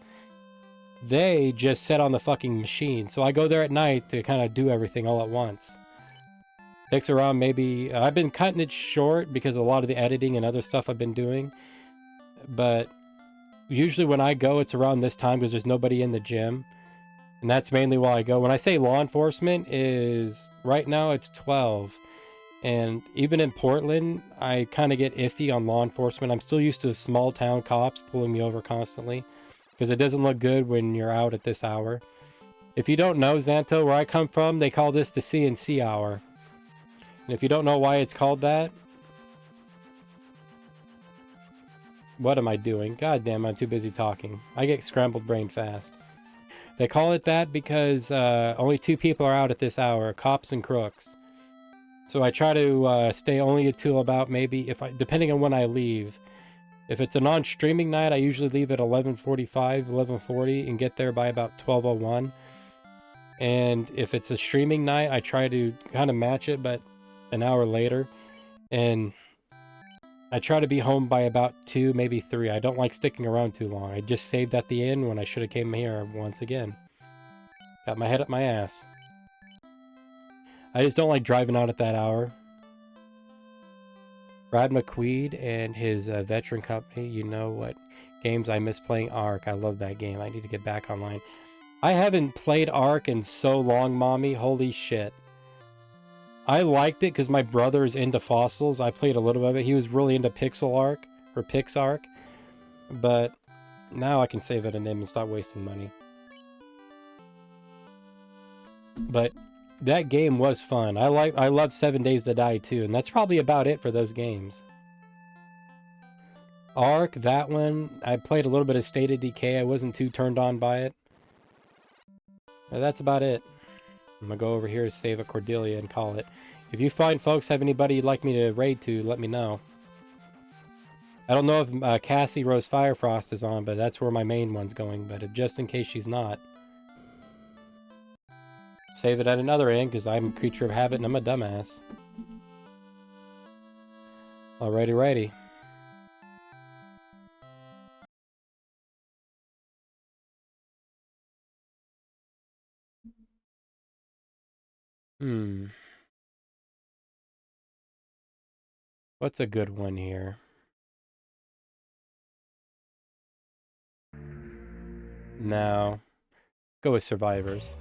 They just sit on the fucking machine. So I go there at night to kind of do everything all at once. Takes around maybe... I've been cutting it short because of a lot of the editing and other stuff I've been doing. But usually when I go, it's around this time because there's nobody in the gym. And that's mainly why I go. When I say law enforcement is... Right now it's 12. And even in Portland, I kind of get iffy on law enforcement. I'm still used to small town cops pulling me over constantly. Because it doesn't look good when you're out at this hour. If you don't know, Xanto, where I come from, they call this the CNC hour. And if you don't know why it's called that... What am I doing? God damn, I'm too busy talking. I get scrambled brain fast. They call it that because only 2 people are out at this hour, cops and crooks. So I try to stay only until about maybe, depending on when I leave. If it's a non-streaming night, I usually leave at 11:45, 11:40, and get there by about 12:01. And if it's a streaming night, I try to kind of match it, but an hour later. And I try to be home by about 2, maybe 3. I don't like sticking around too long. I just saved at the inn when I should have came here once again. Got my head up my ass. I just don't like driving out at that hour. Brad McQuaid and his veteran company, you know what games I miss playing? Ark. I love that game. I need to get back online. I haven't played Ark in so long, Mommy. Holy shit. I liked it because my brother's into fossils. I played a little of it. He was really into Pixel Ark, or Pixark. But now I can save it a name and stop wasting money. But that game was fun. I love 7 Days to Die too, and that's probably about it for those games. Ark, that one, I played a little bit of State of Decay. I wasn't too turned on by it. But that's about it. I'm gonna go over here to save a Cordelia and call it. If you find folks have anybody you'd like me to raid to, let me know. I don't know if Cassie Rose Firefrost is on, but that's where my main one's going. But just in case she's not, save it at another end, because I'm a creature of habit and I'm a dumbass. Alrighty. What's a good one here? No. Go with Survivors.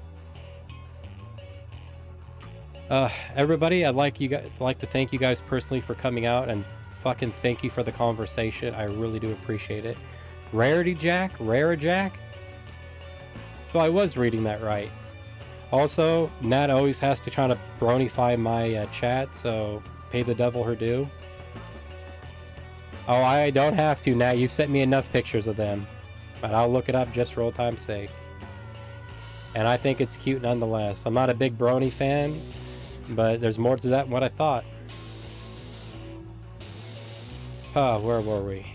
Everybody, I'd like to thank you guys personally for coming out, and fucking thank you for the conversation. I really do appreciate it. RAchievement? So I was reading that right. Also, Nat always has to try to bronify my chat, so pay the devil her due. Oh, I don't have to, Nat. You've sent me enough pictures of them. But I'll look it up just for old time's sake. And I think it's cute nonetheless. I'm not a big brony fan, but there's more to that than what I thought. Where were we?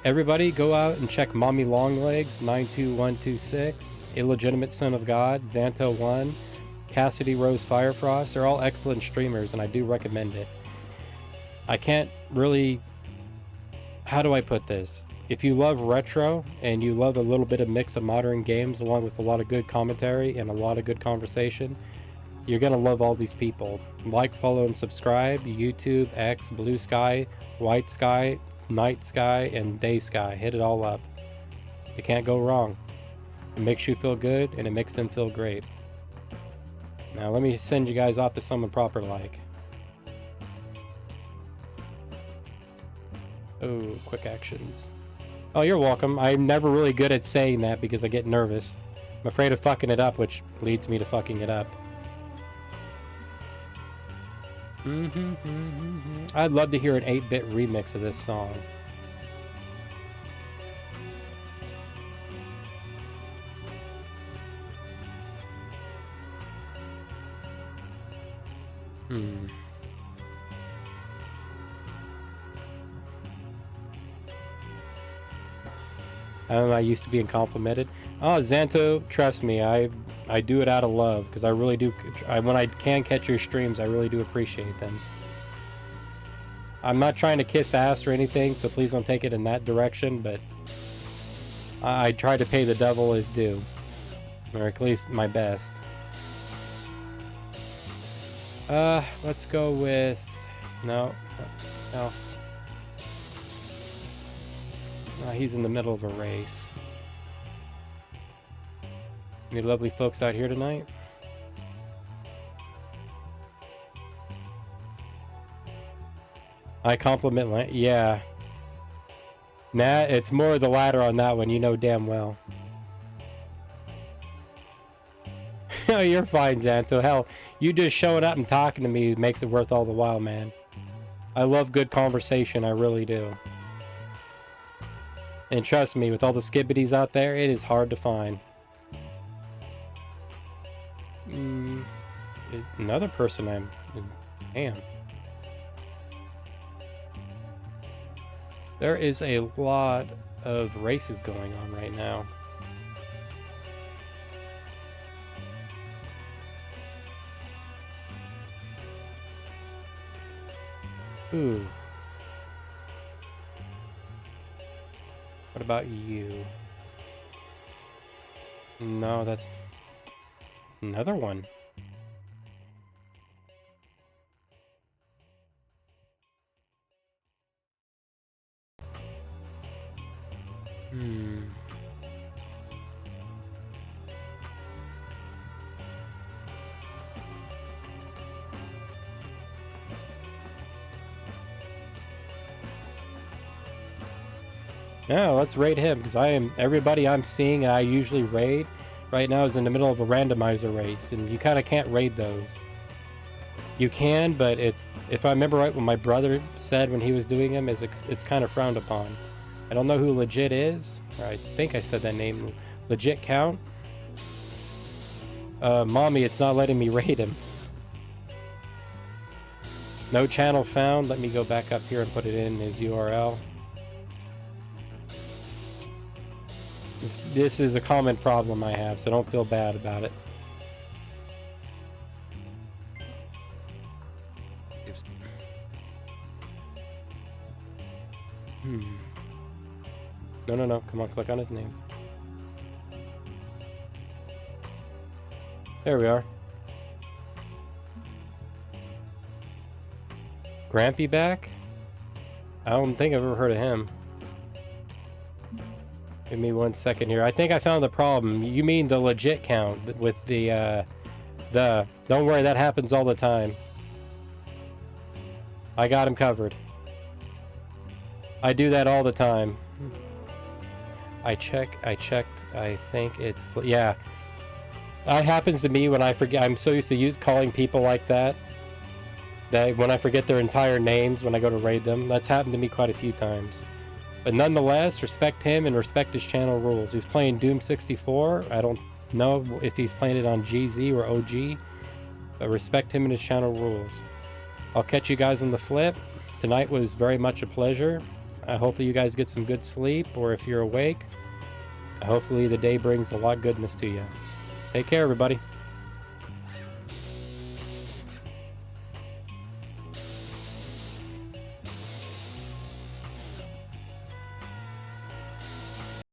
Everybody go out and check Mommy Longlegs, 92126, Illegitimate Son of God, Xanto1, Cassidy Rose Firefrost. They're all excellent streamers, and I do recommend it. I can't really... How do I put this? If you love retro, and you love a little bit of mix of modern games, along with a lot of good commentary and a lot of good conversation, you're gonna love all these people. Like, follow, and subscribe. YouTube, X, Blue Sky, White Sky, Night Sky, and Day Sky. Hit it all up. You can't go wrong. It makes you feel good, and it makes them feel great. Now let me send you guys off to someone proper like. Oh, quick actions. Oh, you're welcome. I'm never really good at saying that because I get nervous. I'm afraid of fucking it up, which leads me to fucking it up. I'd love to hear an 8-bit remix of this song. I used to being complimented. Oh, Xanto, trust me, I do it out of love, because I really do. When I can catch your streams, I really do appreciate them. I'm not trying to kiss ass or anything, so please don't take it in that direction, but I try to pay the devil his due. Or at least my best. Let's go with... No. He's in the middle of a race. Any lovely folks out here tonight? I compliment... Yeah. Nah, it's more the latter on that one, you know damn well. Oh, you're fine, Xanto. Hell, you just showing up and talking to me makes it worth all the while, man. I love good conversation, I really do. And trust me, with all the skibbities out there, it is hard to find. Another person Damn. There is a lot of races going on right now. Ooh. What about you? No, that's another one. Yeah, let's raid him, because everybody I'm seeing I usually raid right now is in the middle of a randomizer race, and you kind of can't raid those. You can, but if I remember right, what my brother said when he was doing them, it's kind of frowned upon. I don't know who Legit is. Or I think I said that name. Legit count? Mommy, it's not letting me raid him. No channel found. Let me go back up here and put it in his URL. This is a common problem I have, so don't feel bad about it. No. Come on, click on his name. There we are. Grampy back? I don't think I've ever heard of him. Give me 1 second here. I think I found the problem. You mean the legit count with the don't worry, that happens all the time. I got him covered. I do that all the time. I checked, I think it's, yeah. That happens to me when I forget. I'm so used to calling people like that when I forget their entire names when I go to raid them. That's happened to me quite a few times. But nonetheless, respect him and respect his channel rules. He's playing Doom 64. I don't know if he's playing it on GZ or OG, but respect him and his channel rules. I'll catch you guys on the flip. Tonight was very much a pleasure. Hopefully you guys get some good sleep, or if you're awake, hopefully the day brings a lot of goodness to you. Take care, everybody.